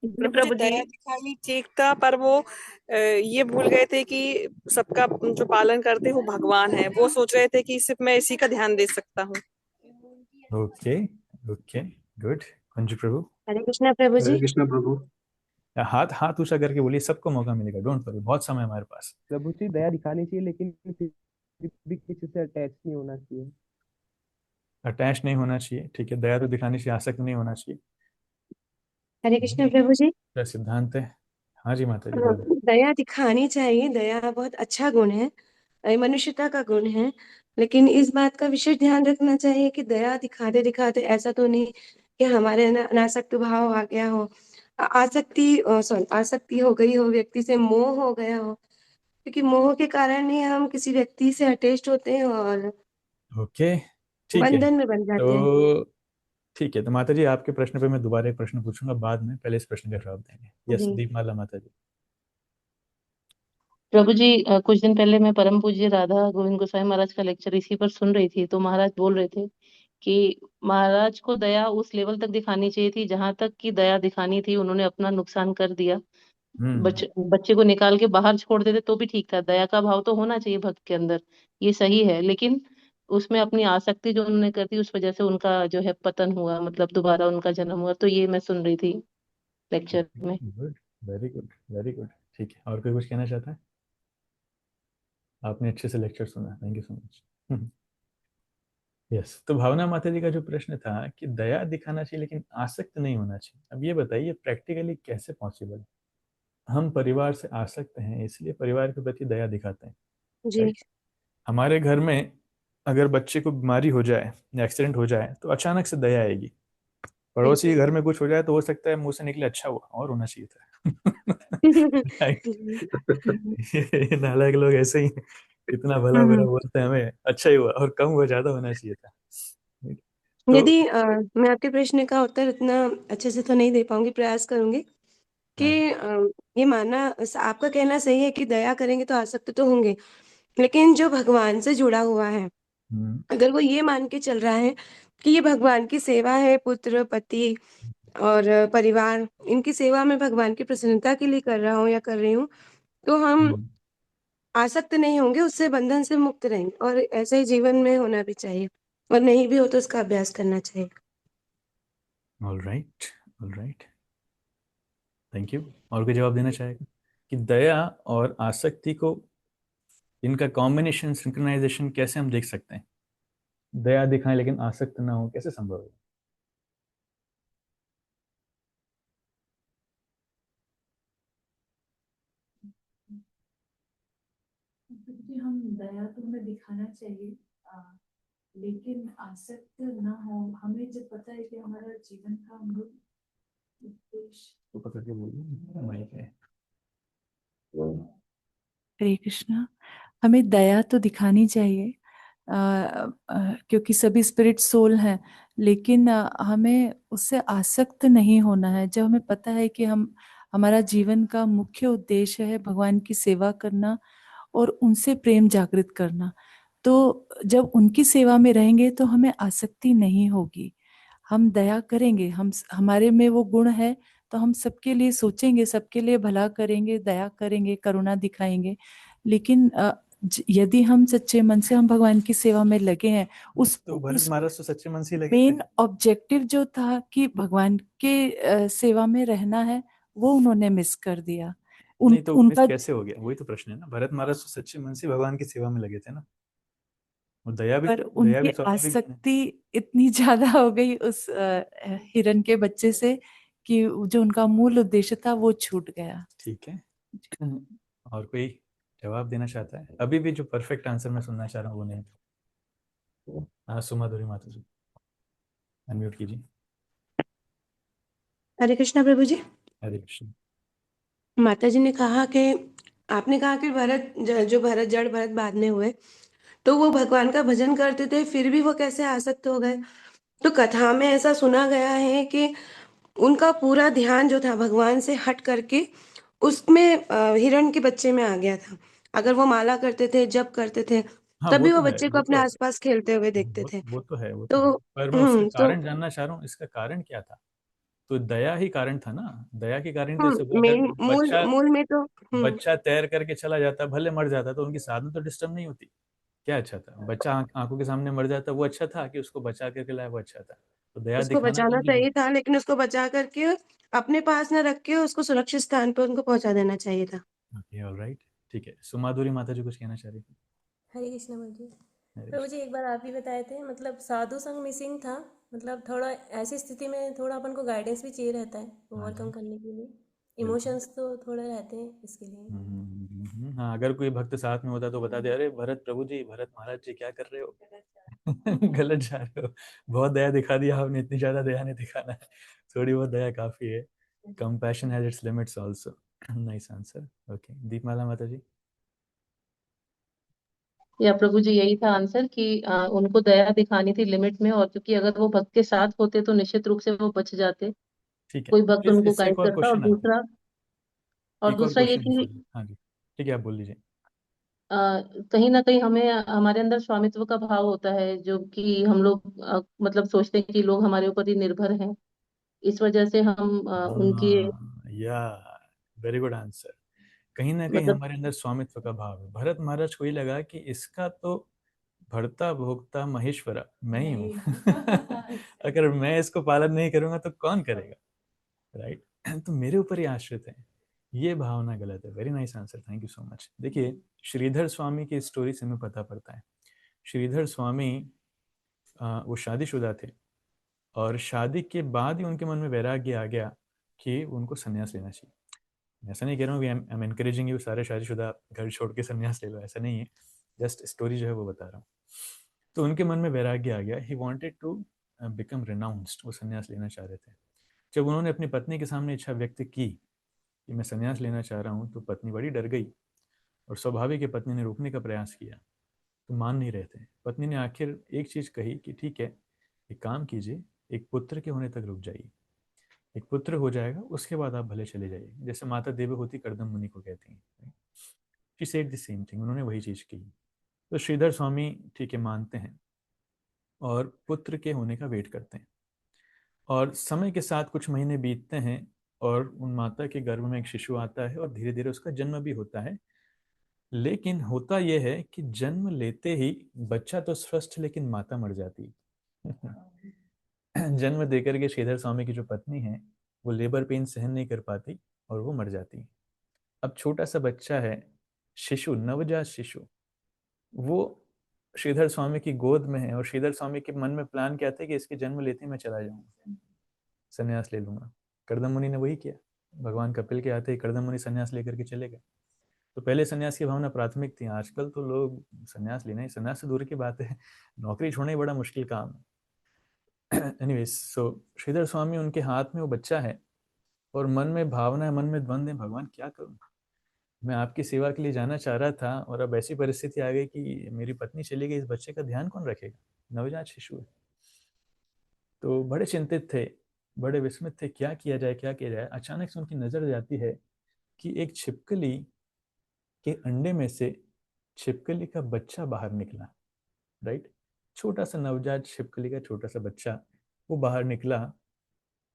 [SPEAKER 5] जी
[SPEAKER 3] प्रभु जी
[SPEAKER 5] प्रभु जी।
[SPEAKER 3] दया दिखाई ठीक था, पर वो ये भूल गए थे कि सबका जो पालन करते हैं वो भगवान है। वो सोच रहे थे कि सिर्फ मैं इसी का ध्यान दे सकता हूँ।
[SPEAKER 1] Okay okay, good. Kunj Prabhu,
[SPEAKER 8] Hare Krishna Prabhu ji.
[SPEAKER 4] Hare Krishna Prabhu.
[SPEAKER 1] हाथ हाथ ऊंचा करके बोलिए, सबको मौका मिलेगा, डोंट वरी, बहुत समय हमारे पास।
[SPEAKER 7] प्रभु जी दया दिखानी चाहिए लेकिन फिर भी किसी से अटैच नहीं होना चाहिए।
[SPEAKER 1] अटैच नहीं होना चाहिए, ठीक है। दया तो दिखाने से आसक्त नहीं होना चाहिए।
[SPEAKER 8] हरे कृष्णा प्रभु जी।
[SPEAKER 1] क्या सिद्धांत है? हाँ जी माता जी,
[SPEAKER 8] हाँ,
[SPEAKER 1] बोलो।
[SPEAKER 8] दया दिखानी चाहिए, दया बहुत अच्छा गुण है, मनुष्यता का गुण है। लेकिन इस बात का विशेष ध्यान रखना चाहिए कि दया दिखाते दिखाते ऐसा तो नहीं कि हमारे अंदर अनासक्त भाव आ गया हो, आसक्ति हो गई हो, व्यक्ति से मोह हो गया हो, क्योंकि मोह के कारण ही हम किसी व्यक्ति से अटैच्ड होते हैं और
[SPEAKER 1] ओके, ठीक है।
[SPEAKER 8] बंधन में बन जाते हैं।
[SPEAKER 1] तो ठीक है, तो माता जी आपके प्रश्न पे मैं दोबारा एक प्रश्न पूछूंगा बाद में, पहले इस प्रश्न का जवाब देंगे। यस,
[SPEAKER 8] जी
[SPEAKER 1] दीपमाला माता जी।
[SPEAKER 2] प्रभु जी, कुछ दिन पहले मैं परम पूज्य राधा गोविंद गोसाई महाराज का लेक्चर इसी पर सुन रही थी, तो महाराज बोल रहे थे कि महाराज को दया उस लेवल तक दिखानी चाहिए थी जहां तक कि दया दिखानी थी उन्होंने अपना नुकसान कर दिया। बच्चे को निकाल के बाहर छोड़ देते तो भी ठीक था। दया का भाव तो होना चाहिए भक्त के अंदर, ये सही है, लेकिन उसमें अपनी आसक्ति जो उन्होंने कर दी उस वजह से उनका जो है पतन हुआ, मतलब दोबारा उनका जन्म हुआ। तो ये मैं सुन रही थी लेक्चर में।
[SPEAKER 1] Good, very good, very good. ठीक है, और कोई कुछ कहना चाहता है? आपने अच्छे से लेक्चर सुना, thank you so much. Yes, तो भावना माता जी का जो प्रश्न था कि दया दिखाना चाहिए लेकिन आसक्त नहीं होना चाहिए, अब ये बताइए प्रैक्टिकली कैसे पॉसिबल? हम परिवार से आसक्त हैं, इसलिए परिवार के प्रति दया दिखाते हैं,
[SPEAKER 8] जी।
[SPEAKER 1] राइट। हमारे घर में अगर बच्चे को बीमारी हो जाए या एक्सीडेंट हो जाए तो अचानक से दया आएगी। पड़ोसी के घर में कुछ हो जाए तो हो सकता है मुंह से निकले अच्छा हुआ और होना चाहिए था। राइट। ये नालायक लोग ऐसे ही इतना भला बुरा बोलते हैं हमें, अच्छा ही हुआ और कम हुआ, ज्यादा होना चाहिए था। तो
[SPEAKER 8] यदि मैं आपके प्रश्न का उत्तर इतना अच्छे से तो नहीं दे पाऊंगी, प्रयास करूंगी कि ये मानना आपका कहना सही है कि दया करेंगे तो आसक्त तो होंगे, लेकिन जो भगवान से जुड़ा हुआ है, अगर वो ये मान के चल रहा है कि ये भगवान की सेवा है, पुत्र पति और परिवार, इनकी सेवा में भगवान की प्रसन्नता के लिए कर रहा हूँ या कर रही हूँ, तो हम आसक्त नहीं होंगे, उससे बंधन से मुक्त रहेंगे। और ऐसे ही जीवन में होना भी चाहिए, और नहीं भी हो तो उसका अभ्यास करना चाहिए।
[SPEAKER 1] All right, all right, thank you. और कोई जवाब देना चाहेगा कि दया और आसक्ति को, इनका कॉम्बिनेशन, सिंक्रोनाइजेशन कैसे हम देख सकते हैं? दया दिखाएं लेकिन आसक्त ना हो, कैसे संभव है?
[SPEAKER 9] क्योंकि हम दया तो हमें दिखाना चाहिए, लेकिन आसक्त ना हो। हमें जब पता है कि हमारा जीवन का मूल उद्देश्य,
[SPEAKER 1] तो पकड़ के बोलिए माइक है।
[SPEAKER 9] हरे कृष्णा, हमें दया तो दिखानी चाहिए, क्योंकि सभी स्पिरिट सोल हैं, लेकिन हमें उससे आसक्त नहीं होना है। जब हमें पता है कि हमारा जीवन का मुख्य उद्देश्य है भगवान की सेवा करना और उनसे प्रेम जागृत करना, तो जब उनकी सेवा में रहेंगे तो हमें आसक्ति नहीं होगी। हम दया करेंगे, हमारे में वो गुण है, तो हम सबके लिए सोचेंगे, सबके लिए भला करेंगे, दया करेंगे, करुणा दिखाएंगे। लेकिन यदि हम सच्चे मन से हम भगवान की सेवा में लगे हैं,
[SPEAKER 1] तो भरत महाराज तो सच्चे मन से ही लगे थे।
[SPEAKER 9] मेन ऑब्जेक्टिव जो था कि भगवान के सेवा में रहना है, वो उन्होंने मिस कर दिया।
[SPEAKER 1] नहीं तो मिस
[SPEAKER 9] उनका
[SPEAKER 1] कैसे हो गया? वही तो प्रश्न है ना। भरत महाराज तो सच्चे मन से भगवान की सेवा में लगे थे ना, और दया भी,
[SPEAKER 9] पर
[SPEAKER 1] दया
[SPEAKER 9] उनकी
[SPEAKER 1] भी स्वाभाविक है।
[SPEAKER 9] आसक्ति इतनी ज्यादा हो गई उस हिरण के बच्चे से कि जो उनका मूल उद्देश्य था वो छूट गया।
[SPEAKER 1] ठीक है। और कोई जवाब देना चाहता है? अभी भी जो परफेक्ट आंसर मैं सुनना चाह रहा हूँ वो नहीं। हाँ, सुमाधुरी माता जी, अनम्यूट कीजिए।
[SPEAKER 8] हरे कृष्णा प्रभु जी।
[SPEAKER 1] हरे कृष्ण।
[SPEAKER 8] माता जी ने कहा कि आपने कहा कि जो भरत, जड़ भरत बाद में हुए, तो वो भगवान का भजन करते थे, फिर भी वो कैसे आसक्त हो गए? तो कथा में ऐसा सुना गया है कि उनका पूरा ध्यान जो था भगवान से हट करके उसमें हिरण के बच्चे में आ गया था। अगर वो माला करते थे, जप करते थे,
[SPEAKER 1] हाँ
[SPEAKER 8] तब
[SPEAKER 1] वो
[SPEAKER 8] भी वो
[SPEAKER 1] तो है,
[SPEAKER 8] बच्चे को
[SPEAKER 1] वो
[SPEAKER 8] अपने
[SPEAKER 1] तो है,
[SPEAKER 8] आसपास खेलते हुए देखते थे।
[SPEAKER 1] वो तो है, वो तो है,
[SPEAKER 8] तो
[SPEAKER 1] पर मैं उसका
[SPEAKER 8] तो
[SPEAKER 1] कारण जानना चाह रहा हूँ। इसका कारण क्या था? तो दया ही कारण था ना। दया के कारण जैसे वो, अगर
[SPEAKER 8] मेन मूल
[SPEAKER 1] बच्चा
[SPEAKER 8] मूल में तो
[SPEAKER 1] बच्चा तैर करके चला जाता, भले मर जाता, तो उनकी साधना तो डिस्टर्ब नहीं होती। क्या अच्छा था? बच्चा आंखों के सामने मर जाता, वो अच्छा था कि उसको बचा करके लाया, वो अच्छा था। तो दया
[SPEAKER 8] उसको
[SPEAKER 1] दिखाना तो
[SPEAKER 8] बचाना
[SPEAKER 1] उनकी,
[SPEAKER 8] चाहिए था, लेकिन उसको बचा करके अपने पास न रख के उसको सुरक्षित स्थान पर उनको पहुंचा देना चाहिए था।
[SPEAKER 1] ओके, ऑल राइट, ठीक है। सुमाधुरी माता जी कुछ कहना चाह रही थी?
[SPEAKER 10] हरे कृष्णा प्रभु जी।
[SPEAKER 1] हरे
[SPEAKER 10] प्रभु
[SPEAKER 1] कृष्ण।
[SPEAKER 10] जी, एक बार आप ही बताए थे, मतलब साधु संग मिसिंग था, मतलब थोड़ा ऐसी स्थिति में थोड़ा अपन को गाइडेंस भी चाहिए रहता है
[SPEAKER 1] हाँ जी,
[SPEAKER 10] ओवरकम करने के लिए।
[SPEAKER 1] बिल्कुल।
[SPEAKER 10] इमोशंस तो थोड़े रहते हैं इसके लिए।
[SPEAKER 1] हाँ, अगर कोई भक्त साथ में होता तो बता दे, अरे भरत प्रभु जी, भरत महाराज जी क्या कर रहे हो? गलत जा रहे हो, बहुत दया दिखा दिया आपने, इतनी ज्यादा दया नहीं दिखाना है, थोड़ी बहुत दया काफी है। Compassion has its limits also. Nice answer. Okay, Deepmala Mata ji.
[SPEAKER 2] या प्रभु जी, यही था आंसर कि उनको दया दिखानी थी लिमिट में, और क्योंकि अगर वो भक्त के साथ होते तो निश्चित रूप से वो बच जाते,
[SPEAKER 1] ठीक है,
[SPEAKER 2] कोई भक्त उनको
[SPEAKER 1] इससे
[SPEAKER 2] गाइड
[SPEAKER 1] एक और
[SPEAKER 2] करता। और
[SPEAKER 1] क्वेश्चन आता है। एक और
[SPEAKER 2] दूसरा ये
[SPEAKER 1] क्वेश्चन
[SPEAKER 2] कि
[SPEAKER 1] पूछिए। हाँ जी, ठीक है, आप बोल लीजिए।
[SPEAKER 2] कहीं ना कहीं हमें हमारे अंदर स्वामित्व का भाव होता है, जो कि हम लोग मतलब सोचते हैं कि लोग हमारे ऊपर ही निर्भर हैं। इस वजह से हम उनके
[SPEAKER 1] हाँ, या वेरी गुड आंसर। कहीं ना कहीं
[SPEAKER 2] मतलब
[SPEAKER 1] हमारे अंदर स्वामित्व का भाव है। भरत महाराज को ही लगा कि इसका तो भरता भोगता महेश्वरा मैं ही हूँ। अगर मैं इसको पालन नहीं करूंगा तो कौन करेगा, राइट? तो मेरे ऊपर ही आश्रित है। ये भावना गलत है। Very nice answer, thank you so much. देखिए, श्रीधर स्वामी की स्टोरी से हमें पता पड़ता है। श्रीधर स्वामी वो शादीशुदा थे, और शादी के बाद ही उनके मन में वैराग्य आ गया कि उनको संन्यास लेना चाहिए। ऐसा नहीं कह रहा हूँ कि आई एम एनकरेजिंग यू सारे शादीशुदा घर छोड़ के संन्यास ले लो, ऐसा नहीं है, जस्ट स्टोरी जो है वो बता रहा हूँ। तो उनके मन में वैराग्य आ गया, he wanted to become renounced, वो संन्यास लेना चाह रहे थे। जब उन्होंने अपनी पत्नी के सामने इच्छा व्यक्त की कि मैं संन्यास लेना चाह रहा हूँ, तो पत्नी बड़ी डर गई और स्वाभाविक है पत्नी ने रोकने का प्रयास किया, तो मान नहीं रहे थे। पत्नी ने आखिर एक चीज़ कही कि ठीक है, एक काम कीजिए, एक पुत्र के होने तक रुक जाइए, एक पुत्र हो जाएगा उसके बाद आप भले चले जाइए, जैसे माता देवहूति कर्दम मुनि को कहती हैं। She said the same thing, उन्होंने वही चीज़ की। तो श्रीधर स्वामी ठीक है मानते हैं और पुत्र के होने का वेट करते हैं, और समय के साथ कुछ महीने बीतते हैं और उन माता के गर्भ में एक शिशु आता है और धीरे धीरे उसका जन्म भी होता है। लेकिन होता यह है कि जन्म लेते ही बच्चा तो स्वस्थ, लेकिन माता मर जाती जन्म देकर के श्रीधर स्वामी की जो पत्नी है वो लेबर पेन सहन नहीं कर पाती और वो मर जाती। अब छोटा सा बच्चा है, शिशु, नवजात शिशु, वो श्रीधर स्वामी की गोद में है और श्रीधर स्वामी के मन में प्लान क्या था कि इसके जन्म लेते ही मैं चला जाऊंगा, संन्यास ले लूंगा। कर्दम मुनि ने वही किया, भगवान कपिल के आते ही कर्दम मुनि संन्यास लेकर के चले गए। तो पहले संन्यास की भावना प्राथमिक थी, आजकल तो लोग संन्यास लेना ही, संन्यास से दूर की बात है, नौकरी छोड़ना ही बड़ा मुश्किल काम है। एनीवेज, सो श्रीधर स्वामी, उनके हाथ में वो बच्चा है और मन में भावना है, मन में द्वंद है, भगवान क्या करूं, मैं आपकी सेवा के लिए जाना चाह रहा था और अब ऐसी परिस्थिति आ गई कि मेरी पत्नी चली गई, इस बच्चे का ध्यान कौन रखेगा, नवजात शिशु है। तो बड़े चिंतित थे, बड़े विस्मित थे, क्या किया जाए क्या किया जाए। अचानक से उनकी नजर जाती है कि एक छिपकली के अंडे में से छिपकली का बच्चा बाहर निकला, राइट, छोटा सा नवजात छिपकली का छोटा सा बच्चा वो बाहर निकला,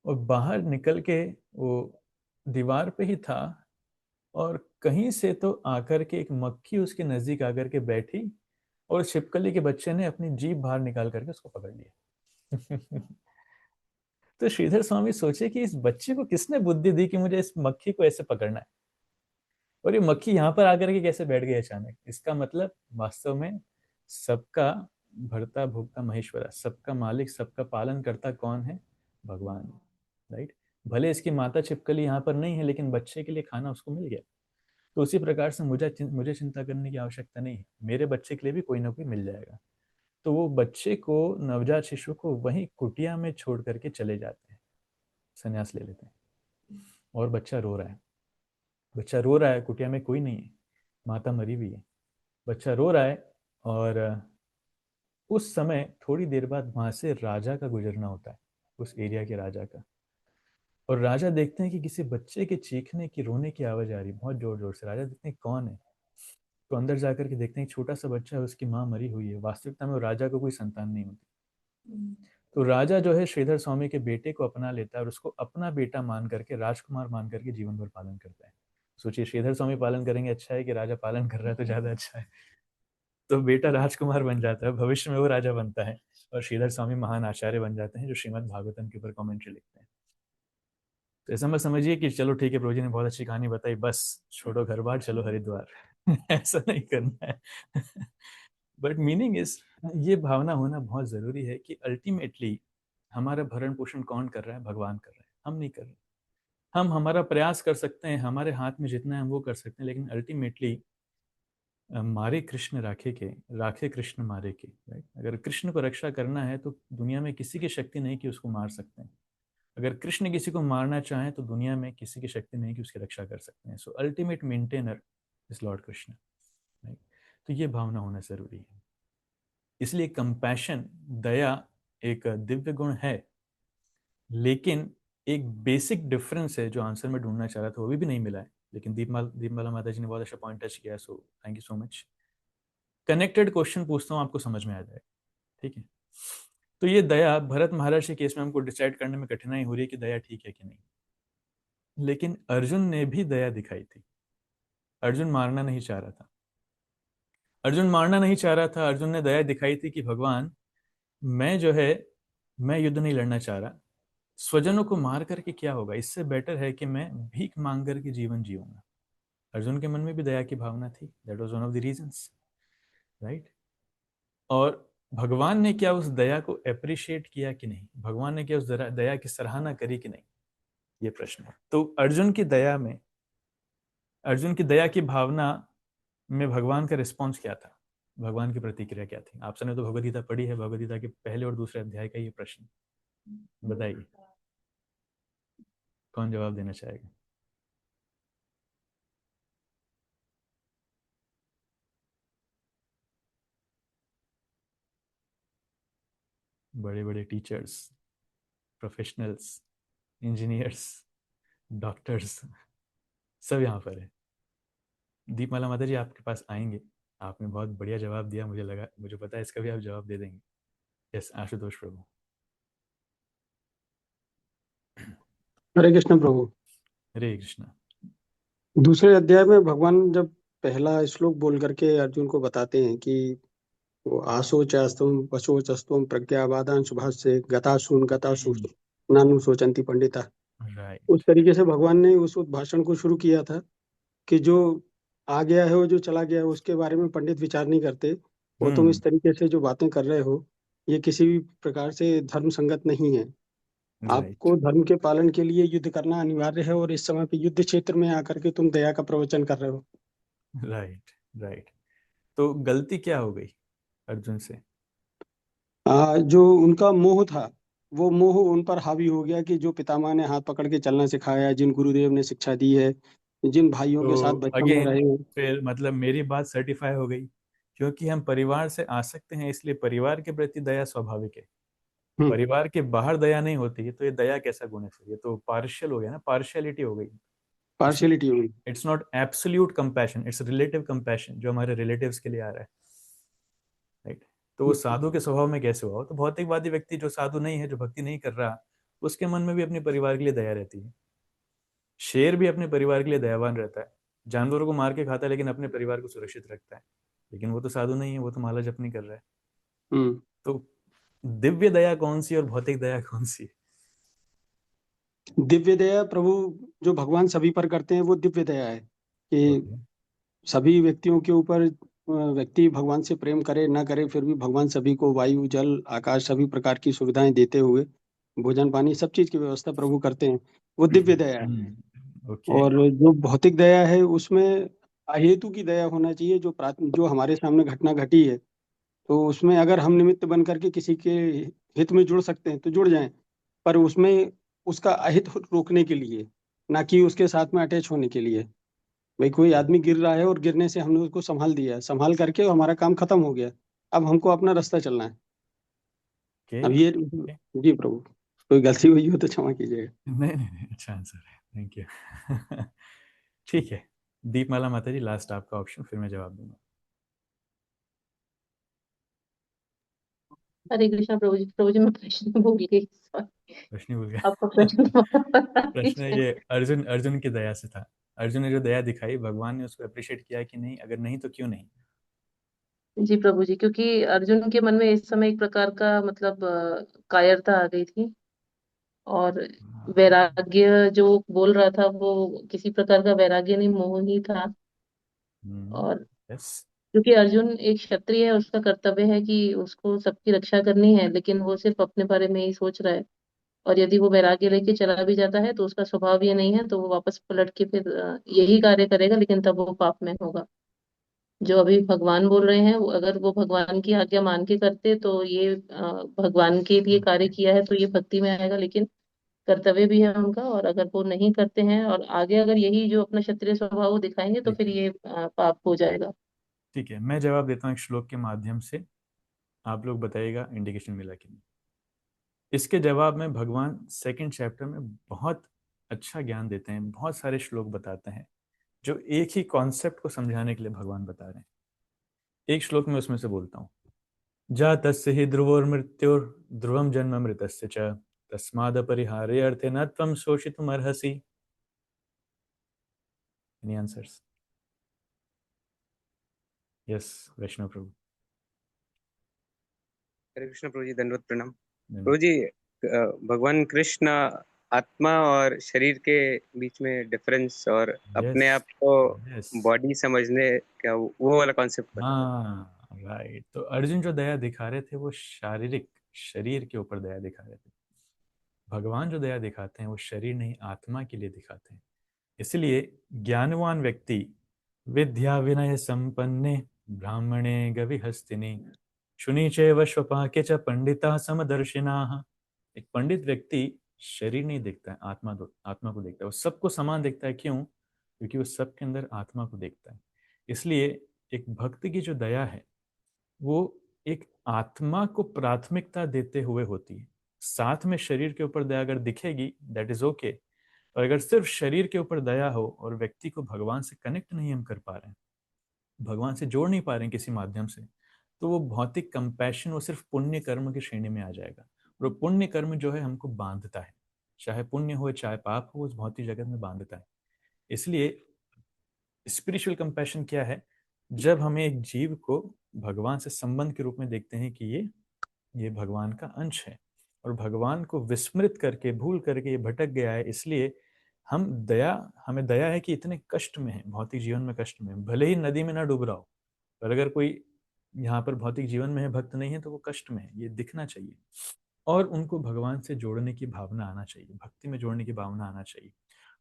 [SPEAKER 1] और बाहर निकल के वो दीवार पे ही था और कहीं से तो आकर के एक मक्खी उसके नजदीक आकर के बैठी और छिपकली के बच्चे ने अपनी जीभ बाहर निकाल करके उसको पकड़ लिया। तो श्रीधर स्वामी सोचे कि इस बच्चे को किसने बुद्धि दी कि मुझे इस मक्खी को ऐसे पकड़ना है, और ये मक्खी यहाँ पर आकर के कैसे बैठ गई अचानक। इसका मतलब वास्तव में सबका भरता भोगता महेश्वरा, सबका मालिक, सबका पालन करता कौन है, भगवान, राइट। भले इसकी माता छिपकली यहाँ पर नहीं है, लेकिन बच्चे के लिए खाना उसको मिल गया। तो उसी प्रकार से मुझे चिंता करने की आवश्यकता नहीं है, मेरे बच्चे के लिए भी कोई ना कोई मिल जाएगा। तो वो बच्चे को, नवजात शिशु को वहीं कुटिया में छोड़ करके चले जाते हैं, संन्यास ले लेते हैं। और बच्चा रो रहा है, बच्चा रो रहा है, कुटिया में कोई नहीं है, माता मरी हुई है, बच्चा रो रहा है। और उस समय थोड़ी देर बाद वहां से राजा का गुजरना होता है, उस एरिया के राजा का। और राजा देखते हैं कि किसी बच्चे के चीखने की, रोने की आवाज आ रही है बहुत जोर जोर से। राजा देखते हैं कौन है, तो अंदर जाकर के देखते हैं छोटा सा बच्चा है, उसकी माँ मरी हुई है। वास्तविकता में वो राजा को कोई संतान नहीं होती। तो राजा जो है श्रीधर स्वामी के बेटे को अपना लेता है और उसको अपना बेटा मान करके, राजकुमार मान करके जीवन भर पालन करता है। सोचिए, श्रीधर स्वामी पालन करेंगे अच्छा है कि राजा पालन कर रहा है तो ज्यादा अच्छा है। तो बेटा राजकुमार बन जाता है, भविष्य में वो राजा बनता है, और श्रीधर स्वामी महान आचार्य बन जाते हैं जो श्रीमद् भागवतम के ऊपर कमेंट्री लिखते हैं। तो ऐसा मत समझिए कि चलो ठीक है प्रभु जी ने बहुत अच्छी कहानी बताई, बस छोड़ो घर बार चलो हरिद्वार। ऐसा नहीं करना है। बट मीनिंग इज, ये भावना होना बहुत जरूरी है कि अल्टीमेटली हमारा भरण पोषण कौन कर रहा है, भगवान कर रहे हैं, हम नहीं कर रहे। हम हमारा प्रयास कर सकते हैं, हमारे हाथ में जितना है हम वो कर सकते हैं, लेकिन अल्टीमेटली मारे कृष्ण राखे के, राखे कृष्ण मारे के, राइट। अगर कृष्ण को रक्षा करना है तो दुनिया में किसी की शक्ति नहीं कि उसको मार सकते हैं। अगर कृष्ण किसी को मारना चाहे तो दुनिया में किसी की शक्ति नहीं कि उसकी रक्षा कर सकते हैं। सो ultimate maintainer is Lord Krishna, right. तो ये भावना होना जरूरी है। इसलिए कंपैशन, दया एक दिव्य गुण है, लेकिन एक बेसिक डिफरेंस है जो आंसर में ढूंढना चाह रहा था, वो भी नहीं मिला है। लेकिन दीपमाला माता जी ने बहुत अच्छा पॉइंट टच किया, so thank you so much. Connected question पूछता हूँ, आपको समझ में आ जाए, ठीक है। तो ये दया, भरत महाराज के केस में हमको डिसाइड करने में कठिनाई हो रही है कि दया ठीक है कि नहीं, लेकिन अर्जुन ने भी दया दिखाई थी। अर्जुन मारना नहीं चाह रहा था, अर्जुन मारना नहीं चाह रहा था, अर्जुन ने दया दिखाई थी कि भगवान, मैं जो है, मैं युद्ध नहीं लड़ना चाह रहा, स्वजनों को मार करके क्या होगा, इससे बेटर है कि मैं भीख मांग करके जीवन जीऊंगा। अर्जुन के मन में भी दया की भावना थी, that was one of the reasons, right. और भगवान ने क्या उस दया को एप्रिशिएट किया कि नहीं, भगवान ने क्या उस दया की सराहना करी कि नहीं, ये प्रश्न है। तो अर्जुन की दया में अर्जुन की दया की भावना में भगवान का रिस्पॉन्स क्या था, भगवान की प्रतिक्रिया क्या थी? आप सबने तो भगवद गीता पढ़ी है, भगवद गीता के पहले और दूसरे अध्याय का ये प्रश्न, बताइए कौन जवाब देना चाहेगा? बड़े बड़े टीचर्स, प्रोफेशनल्स, इंजीनियर्स, डॉक्टर्स, सब यहाँ पर है। दीपमाला माता जी आपके पास आएंगे, आपने बहुत बढ़िया जवाब दिया, मुझे लगा, मुझे पता है इसका भी आप जवाब दे देंगे। यस, आशुतोष प्रभु।
[SPEAKER 11] हरे कृष्ण प्रभु।
[SPEAKER 1] हरे कृष्णा।
[SPEAKER 11] दूसरे अध्याय में भगवान जब पहला श्लोक बोल करके अर्जुन को बताते हैं कि वो आशोचस्तुम पशोचस्तुम प्रज्ञावादान शुभास्य गतासून गतासु नानु सोचंती पंडिता,
[SPEAKER 1] राइट,
[SPEAKER 11] उस तरीके से भगवान ने उस भाषण को शुरू किया था कि जो आ गया है वो जो चला गया है उसके बारे में पंडित विचार नहीं करते, और तुम इस तरीके से जो बातें कर रहे हो ये किसी भी प्रकार से धर्म संगत नहीं है। आपको धर्म के पालन के लिए युद्ध करना अनिवार्य है, और इस समय पे युद्ध क्षेत्र में आकर के तुम दया का प्रवचन कर रहे हो।
[SPEAKER 1] Right, right. तो गलती क्या हो गई अर्जुन से?
[SPEAKER 11] जो उनका मोह था वो मोह उन पर हावी हो गया कि जो पितामह ने हाथ पकड़ के चलना सिखाया, जिन गुरुदेव ने शिक्षा दी है, जिन भाइयों के साथ
[SPEAKER 1] तो
[SPEAKER 11] बचपन में
[SPEAKER 1] अगेन
[SPEAKER 11] रहे हो।
[SPEAKER 1] फिर मतलब मेरी बात सर्टिफाई हो गई, क्योंकि हम परिवार से आ सकते हैं, इसलिए परिवार के प्रति दया स्वाभाविक है। परिवार के बाहर दया नहीं होती है तो ये दया कैसा गुण है? फिर ये तो पार्शियल हो गया ना, पार्शियलिटी हो गई।
[SPEAKER 11] पार्शियलिटी हो गई।
[SPEAKER 1] It's not absolute compassion, it's relative compassion जो हमारे रिलेटिव्स के लिए आ रहा है, राइट? तो वो साधु के स्वभाव में कैसे हुआ? तो भौतिकवादी व्यक्ति जो साधु नहीं है, जो भक्ति नहीं कर रहा, उसके मन में भी अपने परिवार के लिए दया रहती है। शेर भी अपने परिवार के लिए दयावान रहता है, जानवरों को मार के खाता है लेकिन अपने परिवार को सुरक्षित रखता है। लेकिन वो तो साधु नहीं है, वो तो माला जप नहीं कर रहा है। तो दिव्य दया कौन सी और भौतिक दया कौन सी?
[SPEAKER 11] दिव्य दया प्रभु जो भगवान सभी पर करते हैं वो दिव्य दया है कि सभी व्यक्तियों के ऊपर व्यक्ति भगवान से प्रेम करे ना करे फिर भी भगवान सभी को वायु जल आकाश सभी प्रकार की सुविधाएं देते हुए भोजन पानी सब चीज की व्यवस्था प्रभु करते हैं, वो दिव्य दया है। और जो भौतिक दया है उसमें अहेतु की दया होना चाहिए। जो हमारे सामने घटना घटी है तो उसमें अगर हम निमित्त बन करके किसी के हित में जुड़ सकते हैं तो जुड़ जाएं, पर उसमें उसका अहित रोकने के लिए, ना कि उसके साथ में अटैच होने के लिए। भाई कोई आदमी गिर रहा है और गिरने से हमने उसको संभाल दिया, संभाल करके हमारा काम खत्म हो गया, अब हमको अपना रास्ता चलना है। अब ये जी प्रभु कोई गलती हुई हो तो क्षमा कीजिएगा।
[SPEAKER 1] नहीं नहीं नहीं, अच्छा आंसर है, थैंक यू। ठीक है, दीपमाला माता जी लास्ट आपका ऑप्शन, फिर मैं जवाब दूंगा।
[SPEAKER 2] हरे कृष्णा प्रभु जी मैं प्रश्न भूल गई,
[SPEAKER 1] प्रश्न भूल गया।
[SPEAKER 2] आपका प्रश्न
[SPEAKER 1] प्रश्न ये अर्जुन की दया से था। अर्जुन ने जो दया दिखाई, भगवान ने उसको अप्रिशिएट किया कि नहीं? अगर नहीं तो क्यों नहीं?
[SPEAKER 2] जी प्रभु जी, क्योंकि अर्जुन के मन में इस समय एक प्रकार का मतलब कायरता आ गई थी, और वैराग्य जो बोल रहा था वो किसी प्रकार का वैराग्य नहीं, मोह ही था। और क्योंकि अर्जुन एक क्षत्रिय है, उसका कर्तव्य है कि उसको सबकी रक्षा करनी है, लेकिन वो सिर्फ अपने बारे में ही सोच रहा है। और यदि वो वैराग्य लेके चला भी जाता है तो उसका स्वभाव ये नहीं है, तो वो वापस पलट के फिर यही कार्य करेगा, लेकिन तब वो पाप में होगा। जो अभी भगवान बोल रहे हैं, अगर वो भगवान की आज्ञा मान के करते तो ये भगवान के लिए कार्य किया है तो ये भक्ति में आएगा, लेकिन कर्तव्य भी है उनका। और अगर वो नहीं करते हैं और आगे अगर यही जो अपना क्षत्रिय स्वभाव वो दिखाएंगे तो फिर ये पाप हो जाएगा।
[SPEAKER 1] ठीक है, मैं जवाब देता हूँ एक श्लोक के माध्यम से, आप लोग बताइएगा इंडिकेशन मिला कि नहीं। इसके जवाब में भगवान सेकंड चैप्टर में बहुत अच्छा ज्ञान देते हैं, बहुत सारे श्लोक बताते हैं जो एक ही कॉन्सेप्ट को समझाने के लिए भगवान बता रहे हैं। एक श्लोक में उसमें से बोलता हूँ, जातस्य हि ध्रुवोर्मृत्युर् ध्रुवम जन्म मृतस्य च तस्मादपरिहार्य अर्थे न त्वं शोषितुमर्हसि। Any answers? Yes, Vaishnav Prabhu.
[SPEAKER 7] Hare Krishna Prabhu ji, दंडवत प्रणाम। प्रभु जी, भगवान कृष्ण आत्मा और शरीर के बीच में डिफरेंस और अपने आप को बॉडी समझने का वो वाला कॉन्सेप्ट।
[SPEAKER 1] हाँ राइट। तो अर्जुन जो दया दिखा रहे थे वो शारीरिक शरीर के ऊपर दया दिखा रहे थे। भगवान जो दया दिखाते हैं वो शरीर नहीं, आत्मा के लिए दिखाते हैं। इसलिए ज्ञानवान व्यक्ति विद्या विनय संपन्ने ब्राह्मणे गविहस्तिनि शुनि चैव श्वपाके च पंडिता समदर्शिनाः। एक पंडित व्यक्ति शरीर नहीं देखता है, आत्मा को देखता है। वो सबको समान देखता है। क्यों? क्योंकि वो सबके अंदर आत्मा को देखता है। इसलिए एक भक्त की जो दया है वो एक आत्मा को प्राथमिकता देते हुए होती है। साथ में शरीर के ऊपर दया अगर दिखेगी दैट इज ओके, और अगर सिर्फ शरीर के ऊपर दया हो और व्यक्ति को भगवान से कनेक्ट नहीं हम कर पा रहे हैं, भगवान से जोड़ नहीं पा रहे हैं किसी माध्यम से, तो वो भौतिक कंपैशन वो सिर्फ पुण्य कर्म की श्रेणी में आ जाएगा। और पुण्य कर्म जो है हमको बांधता है, चाहे पुण्य हो चाहे पाप हो, उस भौतिक जगत में बांधता है। इसलिए स्पिरिचुअल कंपैशन क्या है? जब हमें एक जीव को भगवान से संबंध के रूप में देखते हैं कि ये भगवान का अंश है, और भगवान को विस्मृत करके भूल करके ये भटक गया है, इसलिए हमें दया है कि इतने कष्ट में है, भौतिक जीवन में कष्ट में, भले ही नदी में ना डूब रहा हो, पर अगर कोई यहाँ पर भौतिक जीवन में है, भक्त नहीं है, तो वो कष्ट में है, ये दिखना चाहिए। और उनको भगवान से जोड़ने की भावना आना चाहिए, भक्ति में जोड़ने की भावना आना चाहिए।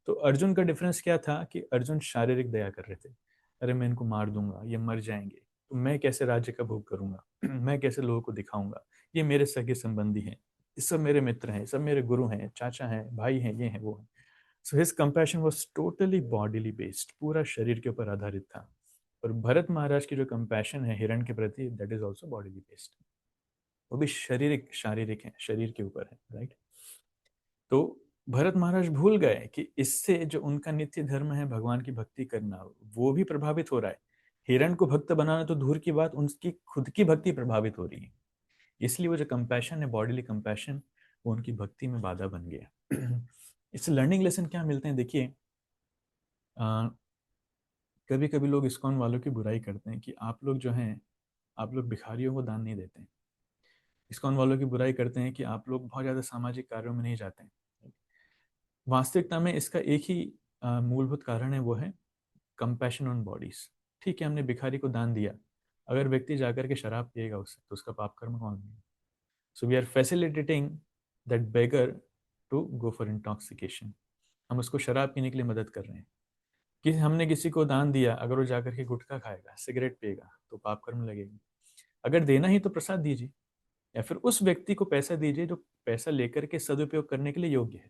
[SPEAKER 1] तो अर्जुन का डिफरेंस क्या था कि अर्जुन शारीरिक दया कर रहे थे। अरे मैं इनको मार दूंगा, ये मर जाएंगे, तो मैं कैसे राज्य का भोग करूंगा, मैं कैसे लोगों को दिखाऊंगा, ये मेरे सगे संबंधी हैं, ये सब मेरे मित्र हैं, सब मेरे गुरु हैं, चाचा हैं, भाई हैं, ये हैं, वो हैं। So his compassion was totally bodily based, पूरा शरीर के ऊपर आधारित था। और भरत महाराज की जो कंपैशन है हिरण के प्रति, that is also bodily based, वो भी शारीरिक है, शरीर के ऊपर है, राइट। तो भरत महाराज भूल गए कि इससे जो उनका नित्य धर्म है भगवान की भक्ति करना, वो भी प्रभावित हो रहा है। हिरण को भक्त बनाना तो दूर की बात, उनकी खुद की भक्ति प्रभावित हो रही है। इसलिए वो जो कंपैशन है, बॉडीली कंपैशन, वो उनकी भक्ति में बाधा बन गया। इससे लर्निंग लेसन क्या मिलते हैं? देखिए, कभी कभी लोग इस्कॉन वालों की बुराई करते हैं कि आप लोग जो हैं, आप लोग भिखारियों को दान नहीं देते हैं। इस्कॉन वालों की बुराई करते हैं कि आप लोग बहुत ज़्यादा सामाजिक कार्यों में नहीं जाते हैं। वास्तविकता में इसका एक ही मूलभूत कारण है, वो है कंपैशन ऑन बॉडीज। ठीक है, हमने भिखारी को दान दिया, अगर व्यक्ति जाकर के शराब पिएगा उससे, तो उसका पाप कर्म कौन लेगा? So we are facilitating that beggar to go for intoxication. हम उसको शराब पीने के लिए मदद कर रहे हैं। कि हमने किसी को दान दिया, अगर वो जाकर के गुटखा खाएगा, सिगरेट पिएगा, तो पाप कर्म लगेगा। अगर देना ही तो प्रसाद दीजिए, या फिर उस व्यक्ति को पैसा दीजिए जो पैसा लेकर के सदुपयोग करने के लिए योग्य है।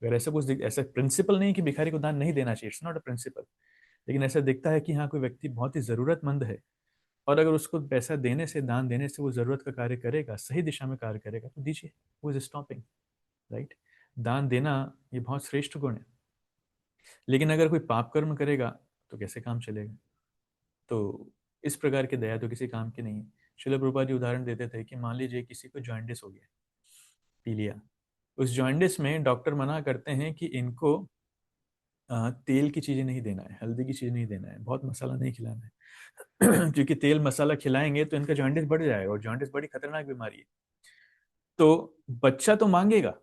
[SPEAKER 1] अगर ऐसा कुछ ऐसा प्रिंसिपल नहीं कि भिखारी को दान नहीं देना चाहिए, इट्स नॉट अ प्रिंसिपल, लेकिन ऐसा दिखता है कि हाँ कोई व्यक्ति बहुत ही ज़रूरतमंद है, और अगर उसको पैसा देने से, दान देने से वो ज़रूरत का कार्य करेगा, सही दिशा में कार्य करेगा, तो दीजिए, वो इज स्टॉपिंग, राइट। दान देना ये बहुत श्रेष्ठ गुण है। लेकिन अगर कोई पाप कर्म करेगा तो कैसे काम चलेगा? तो इस प्रकार की दया तो किसी काम की नहीं है। श्रील प्रभुपाद जी उदाहरण देते थे कि मान लीजिए किसी को जॉइंटिस हो गया, पी लिया, उस जॉइंटिस में डॉक्टर मना करते हैं कि इनको तेल की चीज़ें नहीं देना है, हल्दी की चीज़ नहीं देना है, बहुत मसाला नहीं खिलाना है क्योंकि तेल मसाला खिलाएंगे तो इनका जॉइंटिस बढ़ जाएगा, और जॉइंटिस बड़ी खतरनाक बीमारी है। तो बच्चा तो मांगेगा,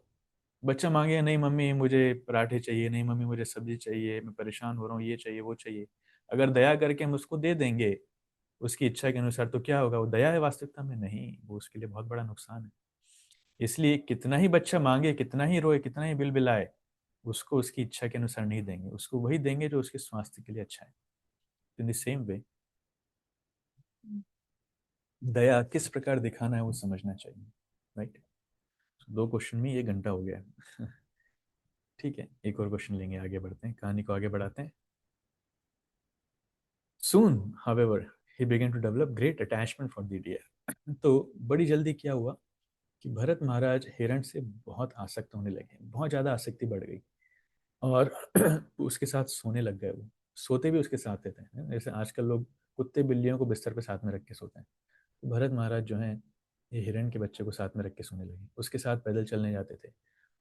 [SPEAKER 1] बच्चा मांगेगा, नहीं मम्मी मुझे पराठे चाहिए, नहीं मम्मी मुझे सब्जी चाहिए, मैं परेशान हो रहा हूँ, ये चाहिए वो चाहिए। अगर दया करके हम उसको दे देंगे उसकी इच्छा के अनुसार, तो क्या होगा? वो दया है वास्तविकता में? नहीं, वो उसके लिए बहुत बड़ा नुकसान है। इसलिए कितना ही बच्चा मांगे, कितना ही रोए, कितना ही बिलबिलाए, उसको उसकी इच्छा के अनुसार नहीं देंगे, उसको वही देंगे जो उसके स्वास्थ्य के लिए अच्छा है। इन द सेम वे दया किस प्रकार दिखाना है वो समझना चाहिए, राइट। 2 क्वेश्चन में ये घंटा हो गया। ठीक है, एक और क्वेश्चन लेंगे, आगे बढ़ते हैं, कहानी को आगे बढ़ाते हैं। Soon, however, he began to develop great attachment for the deer. तो बड़ी जल्दी क्या हुआ कि भरत महाराज हिरण से बहुत आसक्त होने लगे, बहुत ज़्यादा आसक्ति बढ़ गई, और उसके साथ सोने लग गए। वो सोते भी उसके साथ थे, जैसे आजकल लोग कुत्ते बिल्लियों को बिस्तर पे साथ में रख के सोते हैं। तो भरत महाराज जो हैं, ये हिरण के बच्चे को साथ में रख के सोने लगे, उसके साथ पैदल चलने जाते थे,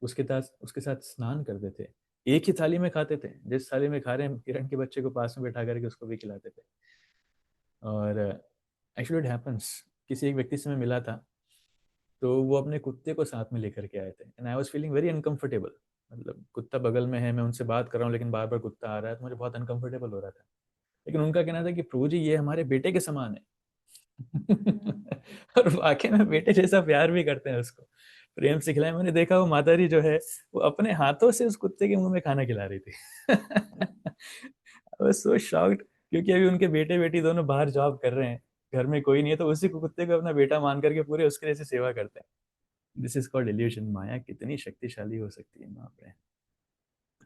[SPEAKER 1] उसके साथ स्नान करते थे, एक ही थाली में खाते थे, जिस थाली में खा रहे हैं हिरण के बच्चे को पास में बैठा करके उसको भी खिलाते थे। और एक्चुअली इट हैपेंस, किसी एक व्यक्ति से मैं मिला था, तो वो अपने कुत्ते को साथ में लेकर के आए थे, and I was feeling very uncomfortable. मतलब कुत्ता बगल में है, मैं उनसे बात कर रहा हूँ, लेकिन बार बार कुत्ता आ रहा है, तो मुझे बहुत अनकंफर्टेबल हो रहा था। लेकिन उनका कहना था कि प्रभु जी ये हमारे बेटे के समान है। और वाकई में बेटे जैसा प्यार भी करते हैं उसको। प्रेम से खिलाया। मैंने देखा वो माताजी जो है वो अपने हाथों से उस कुत्ते के मुंह में खाना खिला रही थी। आई वाज सो शॉक्ड, क्योंकि अभी उनके बेटे बेटी दोनों बाहर जॉब कर रहे हैं, घर में कोई नहीं है, तो उसी को कुत्ते को अपना बेटा मान करके पूरे उसके जैसे सेवा करते हैं। This is called illusion. माया कितनी शक्तिशाली हो सकती है वहां पे।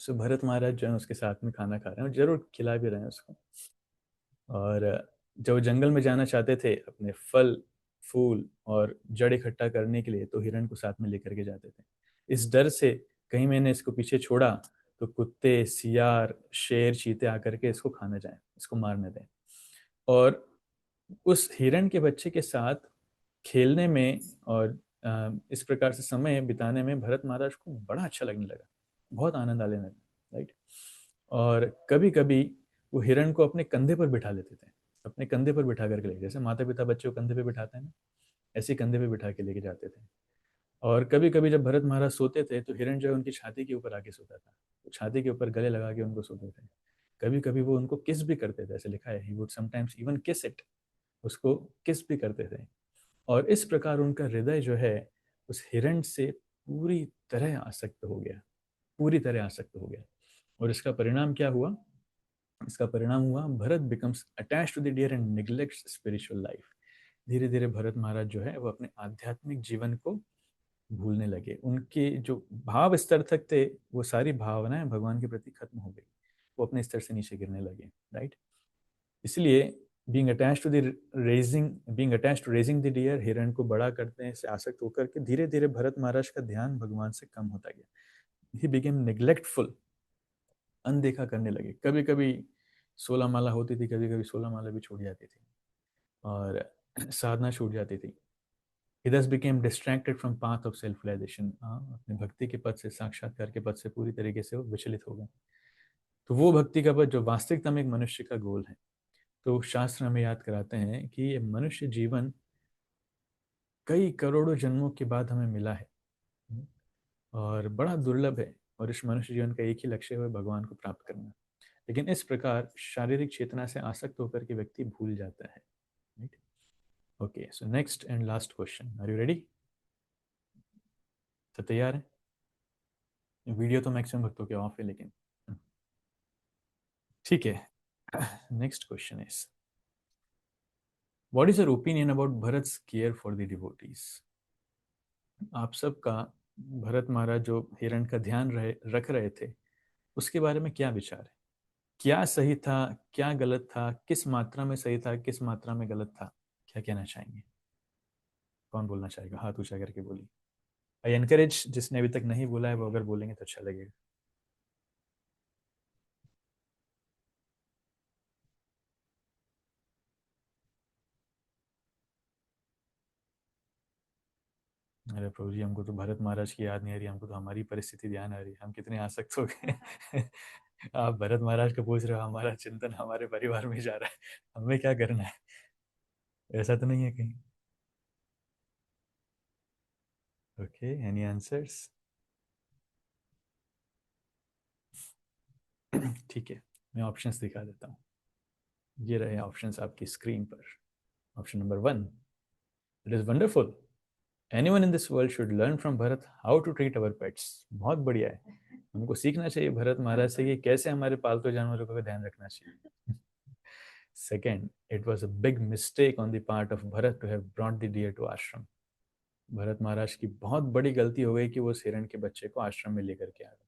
[SPEAKER 1] सो भरत महाराज जो है उसके साथ में खाना खा रहे हैं और जरूर खिला भी रहे हैं उसको। और जब वो जंगल में जाना चाहते थे अपने फल फूल और जड़ इकट्ठा करने के लिए, तो हिरण को साथ में लेकर के जाते थे, इस डर से कहीं मैंने इसको पीछे छोड़ा तो कुत्ते, सियार, शेर, चीते आकर के इसको खाने जाएं, इसको मारने दें। और उस हिरण के बच्चे के साथ खेलने में और इस प्रकार से समय बिताने में भरत महाराज को बड़ा अच्छा लगने लगा, बहुत आनंद आने लगा, राइट। और कभी कभी वो हिरण को अपने कंधे पर बिठा लेते थे, अपने कंधे पर बिठा करके ले, जैसे माता पिता बच्चे को कंधे पे बिठाते हैं ना, ऐसे कंधे पे बिठा के लेके जाते थे। और कभी कभी जब भरत महाराज सोते थे तो हिरण जो है उनकी छाती के ऊपर आके सोता था, तो छाती के ऊपर गले लगा के उनको सोते थे। कभी कभी वो उनको किस भी करते थे, ऐसे लिखा है, ही वुड समटाइम्स इवन किस इट, उसको किस भी करते थे। और इस प्रकार उनका हृदय जो है उस हिरण से पूरी तरह आसक्त हो गया, पूरी तरह आसक्त हो गया। और इसका परिणाम क्या हुआ? इसका परिणाम हुआ Bharat becomes attached to the deer and neglects spiritual life. धीरे धीरे भरत महाराज जो है वो अपने आध्यात्मिक जीवन को भूलने लगे। उनके जो भाव स्तर तक थे वो सारी भावनाएं भगवान के प्रति खत्म हो गई, वो अपने स्तर से नीचे गिरने लगे, राइट। इसलिए being attached to raising the deer, हिरण को बड़ा करते हैं, से आसक्त होकर के धीरे धीरे भरत महाराज का ध्यान भगवान से कम होता गया। ही बिकेम नेग्लेक्टफुल, अनदेखा करने लगे। कभी कभी 16 माला होती थी, कभी कभी 16 माला भी छूट जाती थी और साधना छूट जाती थी। He thus became distracted from path of self-realization। अपने भक्ति के पद से, साक्षात्कार के पद से पूरी तरीके से वो विचलित हो गए। तो वो भक्ति का पद जो वास्तविकता में एक मनुष्य का गोल है, तो शास्त्र हमें याद कराते हैं कि ये मनुष्य जीवन कई करोड़ों जन्मों के बाद हमें मिला है और बड़ा दुर्लभ है। और इस मनुष्य जीवन का एक ही लक्ष्य है, भगवान को प्राप्त करना। लेकिन इस प्रकार शारीरिक चेतना से आसक्त होकर के व्यक्ति भूल जाता है, right. Okay, so next and last question, are you ready? तो तैयार है? वीडियो तो मैक्सिमम भक्तों के ऑफ है, लेकिन ठीक है। Next question is, what is your opinion about Bharat's care for the devotees? आप सबका भरत महाराज जो हिरण का ध्यान रख रहे थे, उसके बारे में क्या विचार है? क्या सही था, क्या गलत था, किस मात्रा में सही था, किस मात्रा में गलत था? क्या कहना चाहेंगे? कौन बोलना चाहेगा? हाथ ऊंचा करके बोलिए। आई एनकरेज जिसने अभी तक नहीं बोला है वो अगर बोलेंगे तो अच्छा लगेगा। अरे प्रभु जी, हमको तो भरत महाराज की याद नहीं आ रही, हमको तो हमारी परिस्थिति ध्यान आ रही है, हम कितने आसक्त हो गए। आप भरत महाराज को पूछ रहे हो, हमारा चिंतन हमारे परिवार में जा रहा है, हमें क्या करना है? ऐसा तो नहीं है कहीं? Okay, any answers? ठीक है, मैं ऑप्शंस दिखा देता हूँ। ये रहे ऑप्शंस आपकी स्क्रीन पर। Option number 1, it is wonderful, anyone in this world should learn from Bharat how to treat our pets. बहुत बढ़िया है, हमको सीखना चाहिए भरत महाराज से कि कैसे हमारे पालतू जानवरों का ध्यान रखना चाहिए। Second, it was a big mistake on the part of Bharat to have brought the deer to ashram. Bharat महाराज की बहुत बड़ी गलती हो गई कि वो हिरण के बच्चे को आश्रम में लेकर के आ गए।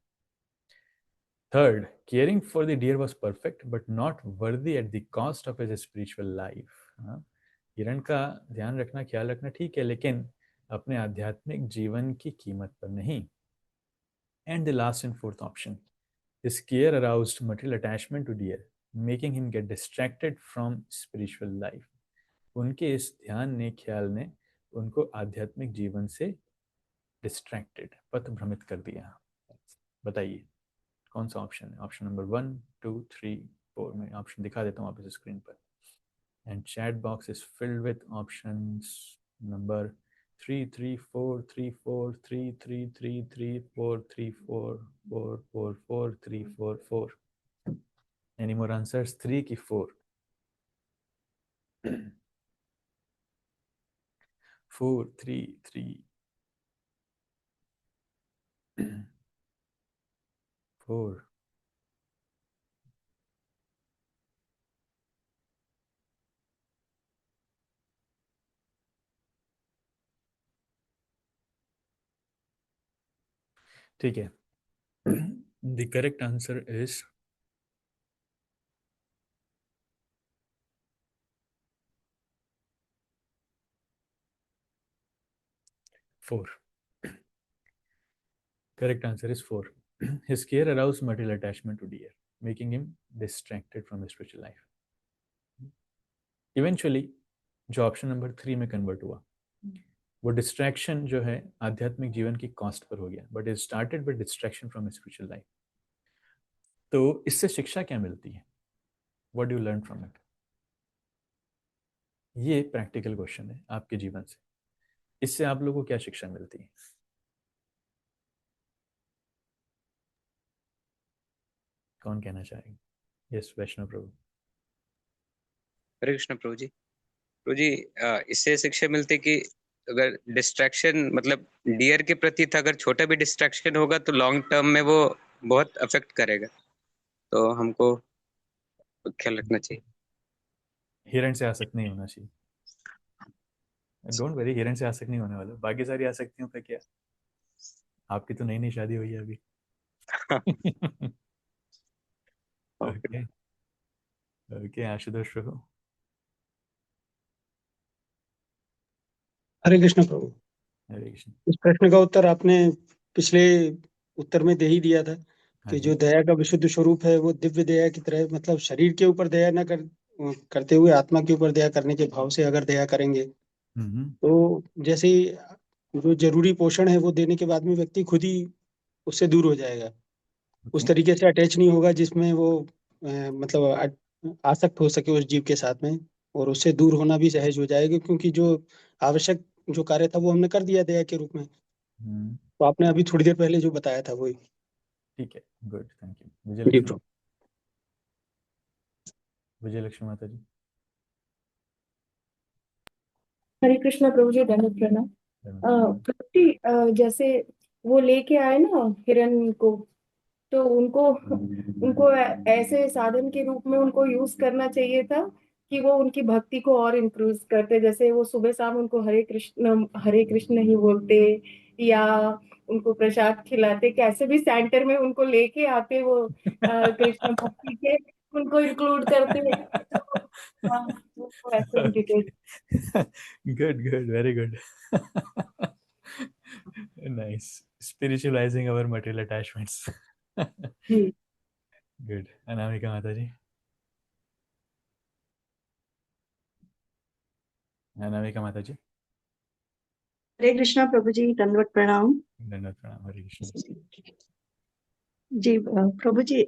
[SPEAKER 1] Third, caring for the deer was perfect but not worthy at the cost of his spiritual life. हिरण का ध्यान रखना, ख्याल रखना ठीक है, लेकिन अपने आध्यात्मिक जीवन की कीमत पर नहीं। And the last and fourth option, his care aroused material attachment to deer, making him get distracted from spiritual life। उनके इस ध्यान ने, ख्याल ने उनको आध्यात्मिक जीवन से डिस्ट्रैक्टेड, पथ भ्रमित कर दिया। बताइए कौन सा ऑप्शन है? Option number 1, 2, 3, 4। मैं ऑप्शन दिखा देता हूँ आप इस स्क्रीन पर। And chat box is filled with options number 3, 3, 4, 3, 4, 3, 3, 3, 3, 4, 3, 4, 4, 4, 4, 3, 4, 4। Any more answers? 3 की 4? 4, 3, 3, 4. ठीक है. The correct answer is 4. Correct answer is 4. His care aroused material attachment to deer, making him distracted from his spiritual life. Eventually, जो option number 3 में convert हुआ, वो distraction जो है आध्यात्मिक जीवन की कॉस्ट पर हो गया, but it started with distraction from spiritual life. तो इससे शिक्षा क्या मिलती है? What do you learn from it? ये प्रैक्टिकल क्वेश्चन है आपके जीवन से. इससे आप लोगों को क्या शिक्षा मिलती है? कौन कहना चाहेगा? यस, वैष्णव प्रभु.
[SPEAKER 7] हरे कृष्ण प्रभु जी. प्रभु जी, इससे शिक्षा मिलती कि अगर डिस्ट्रैक्शन मतलब डियर के प्रति था, अगर छोटा भी डिस्ट्रैक्शन होगा तो लॉन्ग टर्म में वो बहुत अफेक्ट करेगा, तो हमको ख्याल रखना चाहिए.
[SPEAKER 1] हिरण से आसक्त नहीं होना चाहिए. डोंट वरी, हिरण से आसक्त नहीं होने वाला. बाकी सारी आसक्तियों का क्या? आपकी तो नई नई शादी हुई है अभी. Okay okay. आशुतोष प्रभु.
[SPEAKER 11] हरे कृष्ण प्रभु.
[SPEAKER 1] हरे कृष्ण.
[SPEAKER 11] इस प्रश्न का उत्तर आपने पिछले उत्तर में दे ही दिया था कि जो दया का विशुद्ध स्वरूप है वो दिव्य दया की तरह, मतलब शरीर के ऊपर दया न करते हुए आत्मा के ऊपर दया करने के भाव से अगर दया करेंगे तो जैसे ही जो जरूरी पोषण है वो देने के बाद में व्यक्ति खुद ही उससे दूर हो जाएगा. उस तरीके से अटैच नहीं होगा जिसमें वो मतलब आसक्त हो सके उस जीव के साथ में, और उससे दूर होना भी सहज हो जाएगा, क्योंकि जो आवश्यक जो कार्य था वो हमने कर दिया दया के रूप में. तो आपने अभी थोड़ी देर पहले जो बताया था वही.
[SPEAKER 1] ठीक है, गुड, थैंक यू.
[SPEAKER 11] जी
[SPEAKER 1] विजय
[SPEAKER 11] प्रभु.
[SPEAKER 1] विजयलक्ष्मी माता जी.
[SPEAKER 6] हरे कृष्णा प्रभु जी, धन्यवाद प्रणाम. प्रभु जी, जैसे वो लेके आए ना हिरण को, तो उनको उनको ऐसे साधन के रूप में उनको यूज करना चाहिए था कि वो उनकी भक्ति को और इंक्रीज करते. जैसे वो सुबह शाम उनको हरे कृष्ण ही बोलते, या उनको प्रसाद खिलाते, कैसे भी सेंटर में उनको लेके आते, वो कृष्ण भक्ति के उनको इंक्लूड करते. तो वो ऐसे उनकी
[SPEAKER 1] Good, good, very good. Nice. Spiritualizing our material attachments. Good. Anamika माता जी. अनामिका माता जी.
[SPEAKER 12] हरे कृष्णा प्रभु जी, दंडवत प्रणाम.
[SPEAKER 1] धन्यवाद प्रणाम. हरे कृष्ण.
[SPEAKER 12] जी प्रभु जी,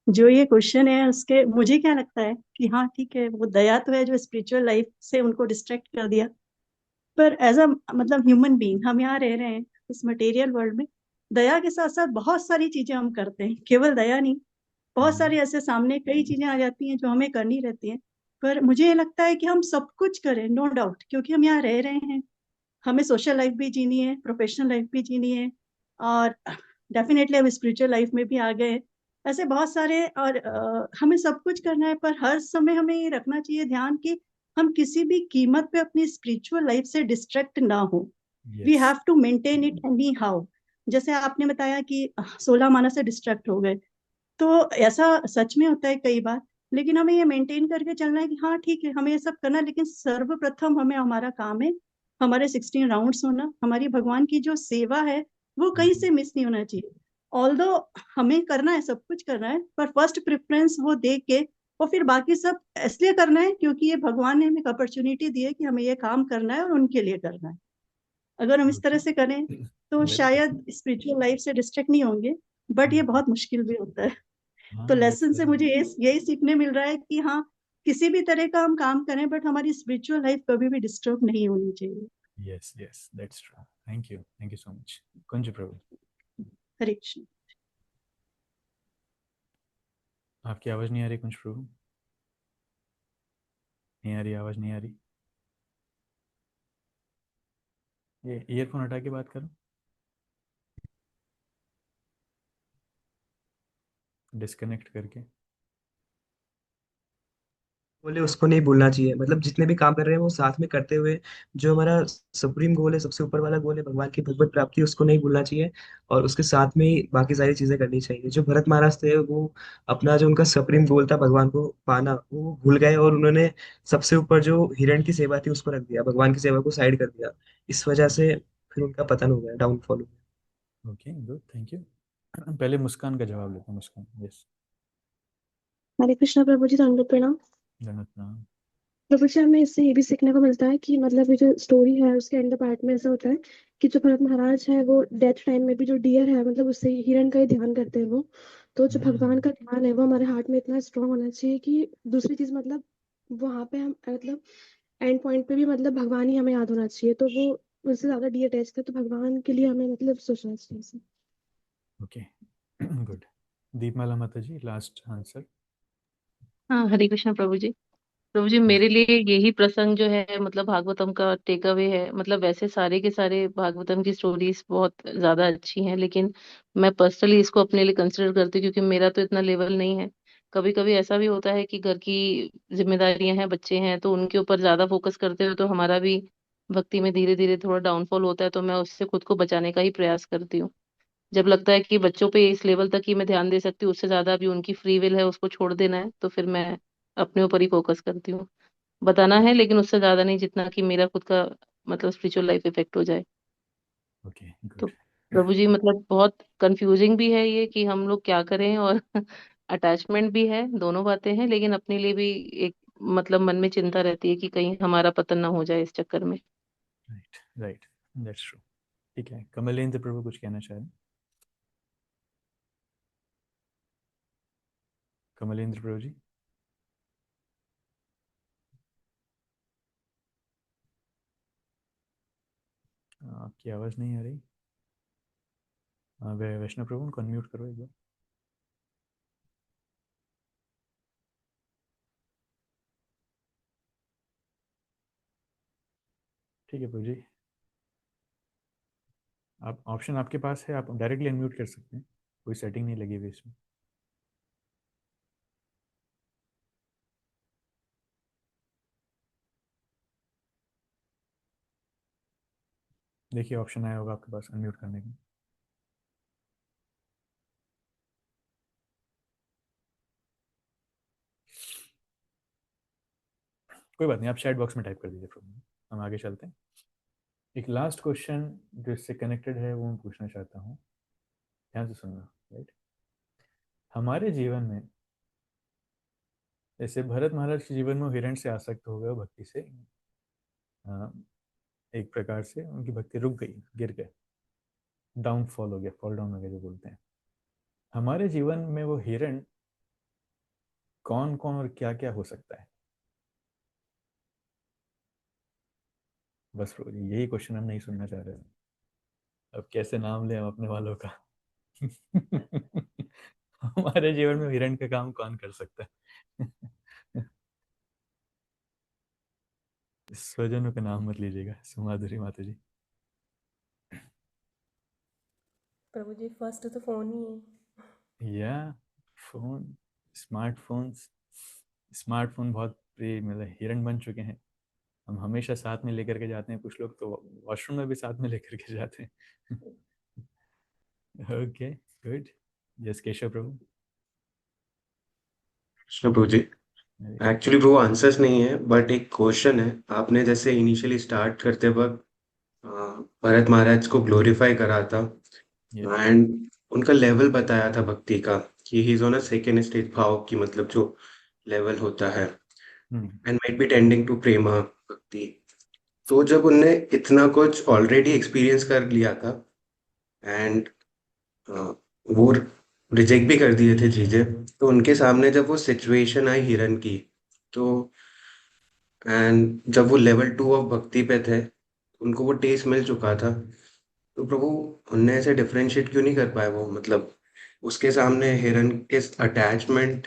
[SPEAKER 12] जो ये क्वेश्चन है उसके मुझे क्या लगता है कि हाँ ठीक है, वो दया तो है जो स्पिरिचुअल लाइफ से उनको डिस्ट्रैक्ट कर दिया, पर एज अ मतलब ह्यूमन बीइंग हम यहाँ रह रहे हैं इस मटेरियल वर्ल्ड में. दया के साथ साथ बहुत सारी चीजें हम करते हैं, केवल दया नहीं, बहुत सारी ऐसे सामने कई चीजें आ जाती हैं जो हमें करनी रहती हैं. पर मुझे ये लगता है कि हम सब कुछ करें, नो डाउट, क्योंकि हम यहाँ रह रहे हैं. हमें सोशल लाइफ भी जीनी है, प्रोफेशनल लाइफ भी जीनी है, और डेफिनेटली अब स्पिरिचुअल लाइफ में भी आ गए हैं. ऐसे बहुत सारे, और हमें सब कुछ करना है, पर हर समय हमें ये रखना चाहिए ध्यान कि हम किसी भी कीमत पे अपनी स्पिरिचुअल लाइफ से डिस्ट्रैक्ट ना हो. We have to maintain it anyhow. जैसे आपने बताया कि 16 माना से डिस्ट्रैक्ट हो गए, तो ऐसा सच में होता है कई बार, लेकिन हमें ये मेंटेन करके चलना है कि हाँ ठीक है, हमें ये सब करना है, लेकिन सर्वप्रथम हमें हमारा काम है, हमारे 16 राउंड्स होना, हमारी भगवान की जो सेवा है वो कहीं से मिस नहीं होना चाहिए. ऑल्दो हमें करना है, सब कुछ करना है, पर फर्स्ट प्रेफरेंस वो दे के और फिर बाकी सब इसलिए करना है क्योंकि ये भगवान ने हमें एक अपॉर्चुनिटी दी है कि हमें ये काम करना है और उनके लिए करना है. अगर हम इस तरह से करें तो शायद स्पिरिचुअल लाइफ से डिस्ट्रैक्ट नहीं होंगे, बट ये बहुत मुश्किल भी होता है. तो लेसन से मुझे यही सीखने मिल रहा है कि हाँ, किसी भी तरह का हम काम करें, बट हमारी स्पिरिचुअल लाइफ कभी भी डिस्टर्ब नहीं होनी चाहिए.
[SPEAKER 1] Yes, yes, that's true. Thank you so much. कुंज प्रभु.
[SPEAKER 12] हरे कृष्ण.
[SPEAKER 1] आपकी आवाज नहीं आ रही कुंज प्रभु. नहीं आ रही, आवाज नहीं आ रही. ये ईयरफोन हटा के बात करो. डिस्कनेक्ट करके।
[SPEAKER 13] बोले उसको नहीं भूलना चाहिए, मतलब जितने भी काम कर रहे हैं वो साथ में करते हुए जो हमारा सुप्रीम गोल है, सबसे ऊपर वाला गोल है भगवान की भगवत प्राप्ति, उसको नहीं भूलना चाहिए। और उसके साथ में ही बाकी सारी चीजें करनी चाहिए। जो भरत महाराज थे वो अपना जो उनका सुप्रीम गोल था भगवान को पाना, वो भूल गए और उन्होंने सबसे ऊपर जो हिरण की सेवा थी उसको रख दिया, भगवान की सेवा को साइड कर दिया। इस वजह से फिर उनका पतन हो गया, डाउनफॉल हो गया।
[SPEAKER 1] Okay, good, thank you. पहले मुस्कान का जवाब लेते हैं। मुस्कान, यस।
[SPEAKER 14] हरे कृष्णा प्रभु जी, दंडवत प्रणाम।
[SPEAKER 1] धन्यवाद, प्रणाम।
[SPEAKER 14] प्रभु जी, हमें इससे ये भी सीखने को मिलता है कि मतलब ये जो स्टोरी है उसके एंड पार्ट में ऐसा होता है कि जो भरत महाराज है वो डेथ टाइम में भी जो डियर है मतलब उससे हिरण का ही ध्यान करते हैं वो। तो जो भगवान का ध्यान है वो हमारे हार्ट में इतना स्ट्रांग होना चाहिए कि दूसरी चीज मतलब वहां पे हम मतलब एंड पॉइंट पे भी मतलब भगवान ही हमें याद होना चाहिए। तो वो उससे ज्यादा डी अटैच थे तो भगवान के लिए हमें मतलब सोचना चाहिए।
[SPEAKER 1] Okay, good. दीपमाला माता जी, लास्ट आंसर।
[SPEAKER 2] हाँ, हरे कृष्ण प्रभु जी। प्रभु जी, मेरे लिए यही प्रसंग जो है मतलब भागवतम का टेक अवे है। मतलब वैसे सारे के सारे भागवतम की स्टोरीज बहुत ज्यादा अच्छी हैं, लेकिन मैं पर्सनली इसको अपने लिए कंसिडर करती हूँ क्योंकि मेरा तो इतना लेवल नहीं है। कभी कभी ऐसा भी होता है कि घर की जिम्मेदारियां हैं, बच्चे हैं, तो उनके ऊपर ज्यादा फोकस करते हो तो हमारा भी भक्ति में धीरे धीरे थोड़ा डाउनफॉल होता है। तो मैं उससे खुद को बचाने का ही प्रयास करती हूँ। जब लगता है कि बच्चों पे इस लेवल तक ही मैं ध्यान दे सकती हूँ, उससे ज्यादा भी उनकी फ्री विल है, उसको छोड़ देना है, तो फिर मैं अपने ऊपर ही फोकस करती हूँ। बताना है लेकिन उससे ज्यादा नहीं जितना कि मेरा खुद का मतलब स्पिरिचुअल लाइफ इफेक्ट हो जाए।
[SPEAKER 1] ओके,
[SPEAKER 2] तो
[SPEAKER 1] गुड।
[SPEAKER 2] प्रभु जी मतलब बहुत कंफ्यूजिंग भी है ये कि हम लोग क्या करें, और अटैचमेंट भी है, दोनों बातें हैं, लेकिन अपने लिए भी एक मतलब मन में चिंता रहती है कि कहीं हमारा पतन ना हो जाए इस चक्कर में।
[SPEAKER 1] Right, right, that's true. ठीक है, कमलेंद्र प्रभु कुछ कहना चाह रहे हैं? कमलेंद्र प्रभु जी। आपकी आवाज नहीं आ रही। वैष्णव प्रभु, उनको अनम्यूट करो एक बार। ठीक है प्रभु जी, आप ऑप्शन आपके पास है, आप डायरेक्टली अनम्यूट कर सकते हैं, कोई सेटिंग नहीं लगी हुई इसमें। देखिए ऑप्शन आया होगा आपके पास अनम्यूट करने का। कोई बात नहीं, आप चैट बॉक्स में टाइप कर दीजिए प्रॉब्लम। हम आगे चलते हैं। एक लास्ट क्वेश्चन जो इससे कनेक्टेड है वो मैं पूछना चाहता हूँ, ध्यान से सुनना। राइट, हमारे जीवन में जैसे भरत महाराज के जीवन में वो हिरण से आसक्त हो गए, भक्ति से एक प्रकार से उनकी भक्ति रुक गई, गिर गए, डाउनफॉल हो गया, फॉल डाउन हो गया जो बोलते हैं। हमारे जीवन में वो हिरण कौन कौन और क्या क्या हो सकता है? बस यही क्वेश्चन हम नहीं सुनना चाह रहे हैं। अब कैसे नाम लें हम अपने वालों का? हमारे जीवन में हिरण का काम कौन कर सकता है? स्वजनों का नाम मत लीजिएगा, सुमाधुरी माता जी।
[SPEAKER 10] प्रभु जी, फर्स्ट तो फोन ही है।
[SPEAKER 1] या फोन, स्मार्टफोन्स, स्मार्टफोन बहुत प्रिय मतलब हिरण बन चुके हैं। हम हमेशा साथ में लेकर के जाते हैं, कुछ लोग तो वॉशरूम में भी साथ में लेकर के जाते हैं। Okay, good. यस केशव प्रभु।
[SPEAKER 15] कृष्ण प्रभु जी, एक्चुअली वो आंसर्स नहीं है बट एक क्वेश्चन है। आपने जैसे इनिशियली स्टार्ट करते वक्त अ, भरत महाराज को ग्लोरीफाई करा था एंड उनका लेवल बताया था भक्ति का कि he is on a second stage भाव की, मतलब जो लेवल होता है and might be tending to prem bhakti. तो जब उनने इतना कुछ ऑलरेडी एक्सपीरियंस कर लिया था एंड वो रिजेक्ट भी कर दिए थे चीजें, तो उनके सामने जब वो सिचुएशन आई हिरन की, तो एंड जब वो लेवल 2 ऑफ भक्ति पे थे, उनको वो टेस्ट मिल चुका था, तो प्रभु उनने ऐसे डिफरेंशिएट क्यों नहीं कर पाए वो, मतलब उसके सामने हिरन के अटैचमेंट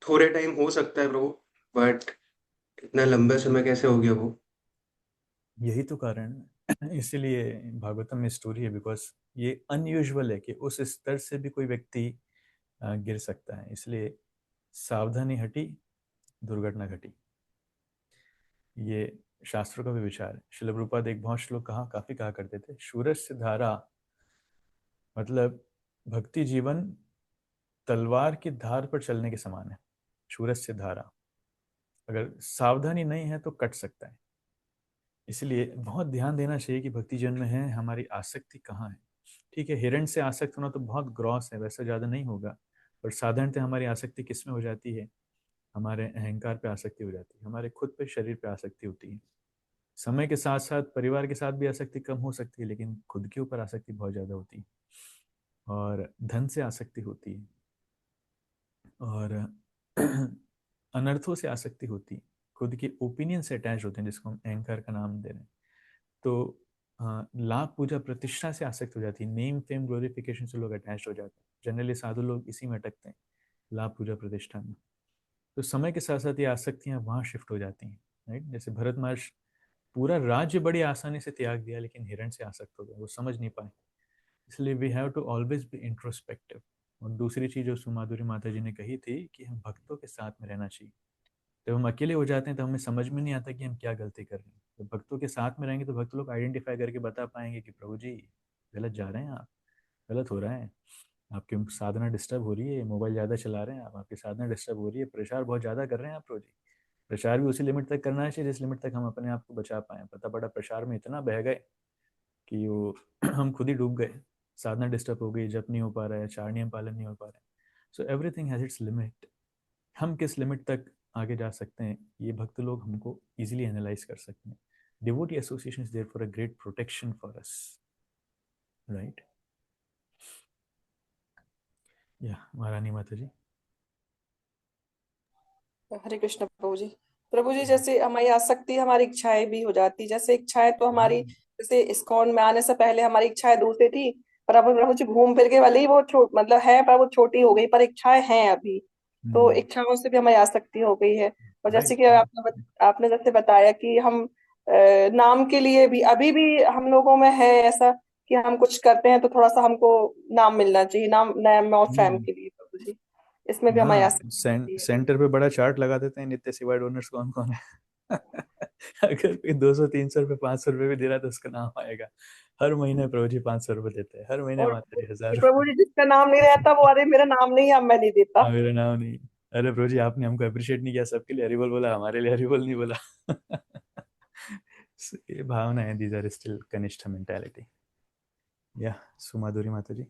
[SPEAKER 15] थोड़े टाइम हो सकता है प्रभु, बट इतना लंबे समय कैसे हो गया वो?
[SPEAKER 1] यही तो कारण है, इसीलिए भागवतम में स्टोरी है, बिकॉज ये अनयूजुअल है कि उस स्तर से भी कोई व्यक्ति गिर सकता है। इसलिए सावधानी हटी, दुर्घटना घटी। ये शास्त्रों का भी विचार है। श्रील प्रभुपाद एक बहुत श्लोक काफी कहा करते थे, शूरस्य धारा, मतलब भक्ति जीवन तलवार की धार पर चलने के समान है। शूरस्य धारा, अगर सावधानी नहीं है तो कट सकता है। इसलिए बहुत ध्यान देना चाहिए कि भक्ति जन में है हमारी आसक्ति कहाँ है। ठीक है, हिरण से आसक्त होना तो बहुत ग्रॉस है, वैसा ज़्यादा नहीं होगा, पर साधारणतः हमारी आसक्ति किस में हो जाती है? हमारे अहंकार पे आसक्ति हो जाती है, हमारे खुद पे, शरीर पे आसक्ति होती है। समय के साथ साथ परिवार के साथ भी आसक्ति कम हो सकती है, लेकिन खुद के ऊपर आसक्ति बहुत ज़्यादा होती है। और धन से आसक्ति होती है, और अनर्थों से आसक्ति होती है, खुद के ओपिनियन से अटैच होते हैं, जिसको हम अहंकार का नाम दे रहे हैं। तो लाभ, पूजा, प्रतिष्ठा से आसक्त हो जाती है, नेम, फेम, ग्लोरिफिकेशन से लोग अटैच हो जाते हैं। जनरली साधु लोग इसी में अटकते हैं, लाभ, पूजा, प्रतिष्ठा में। तो समय के साथ साथ ये आसक्तियाँ वहाँ शिफ्ट हो जाती हैं, राइट। जैसे भरत महर्षि पूरा राज्य बड़ी आसानी से त्याग दिया, लेकिन हिरण से आसक्त हो गए, वो समझ नहीं पाए। इसलिए we have to always be introspective. और दूसरी चीज जो सुमाधुरी माता जी ने कही थी कि हम भक्तों के साथ में रहना चाहिए। जब हम अकेले हो जाते हैं तो हमें समझ में नहीं आता कि हम क्या गलती कर रहे हैं। तो भक्तों के साथ में रहेंगे तो भक्त लोग आइडेंटिफाई करके बता पाएंगे कि प्रभु जी गलत जा रहे हैं आप, गलत हो रहा है, आपकी साधना डिस्टर्ब हो रही है, मोबाइल ज़्यादा चला रहे हैं आप, आपकी साधना डिस्टर्ब हो रही है, प्रचार बहुत ज़्यादा कर रहे हैं आप प्रभु जी। प्रचार भी उसी लिमिट तक करना चाहिए जिस लिमिट तक हम अपने आप को बचा पाएँ। पता पड़ा प्रचार में इतना बह गए कि वो हम खुद ही डूब गए, साधना डिस्टर्ब हो गई, जप नहीं हो पा रहा है, चार नियम पालन नहीं हो पा रहा है। So everything has its limit. हम किस लिमिट तक आगे जा सकते हैं, ये भक्त लोग हमको इजीली एनालाइज कर सकते हैं। Devotee association is there for a great protection for us, right. या महारानी माता जी।
[SPEAKER 3] हरे कृष्ण प्रभु जी। प्रभु जी, जैसे हमारी आसक्ति हमारी इच्छाएं भी हो जाती, जैसे इच्छाएं तो हमारी, जैसे इस्कॉन में आने से पहले हमारी इच्छाएं दूसरी थी, पर अब प्रभु जी घूम फिर के भले ही वो मतलब है, पर वो छोटी हो गई, पर इच्छाएं हैं अभी, तो इच्छाओं से भी हमारी आसक्ति हो गई है। और जैसे कि आपने जैसे बताया कि हम नाम के लिए भी अभी भी हम लोगों में है ऐसा कि हम कुछ करते हैं तो थोड़ा सा हमको नाम मिलना चाहिए, नाम और फैम के लिए। प्रभु जी, इसमें भी हमारी आसक्ति है।
[SPEAKER 1] सेंटर पे बड़ा चार्ट लगा देते हैं, नित्य सेवा डोनर्स कौन कौन है। अगर कोई 200-300 रुपये 500 रुपये भी दे रहा है तो उसका नाम आएगा। हर महीने प्रभु जी 500 रुपये देते हैं, हर महीने
[SPEAKER 3] और
[SPEAKER 1] माता जी 1000
[SPEAKER 3] प्रभु जी जिसका नाम नहीं रहता वो, अरे मेरा नाम नहीं है, अब मैं नहीं देता।
[SPEAKER 1] मेरा नाम नहीं। अरे प्रभु जी आपने हमको अप्रिशिएट नहीं किया, सबके लिए हरिबोल बोला, हमारे लिए हरिबोल नहीं बोला। So, ये भावना है, दीज आर स्टिल कनिष्ठ मेंटालिटी। या सुमाधुरी माता जी।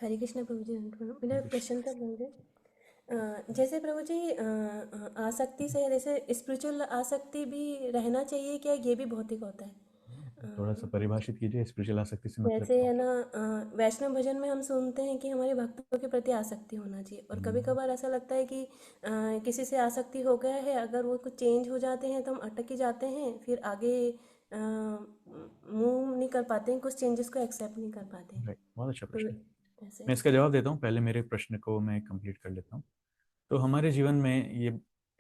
[SPEAKER 10] हरे कृष्ण प्रभु जी। मेरा क्वेश्चन था प्रभु जी, जैसे प्रभु जी आसक्ति से, जैसे स्पिरिचुअल आसक्ति भी रहना चाहिए क्या, ये भी भौतिक होता है?
[SPEAKER 1] थोड़ा सा परिभाषित कीजिए स्पिरिचुअल आसक्ति से मतलब
[SPEAKER 10] जैसे है ना, वैष्णव भजन में हम सुनते हैं कि हमारे भक्तों के प्रति आसक्ति होना चाहिए, और कभी कभार ऐसा लगता है कि किसी से आसक्ति हो गया है, अगर वो कुछ चेंज हो जाते हैं तो हम अटक ही जाते हैं, फिर आगे मूव नहीं कर पाते हैं, कुछ चेंजेस को एक्सेप्ट नहीं कर पाते हैं।
[SPEAKER 1] बहुत अच्छा प्रश्न।
[SPEAKER 10] ऐसे
[SPEAKER 1] मैं इसका जवाब देता हूँ, पहले मेरे प्रश्न को मैं कंप्लीट कर लेता हूँ। तो हमारे जीवन में ये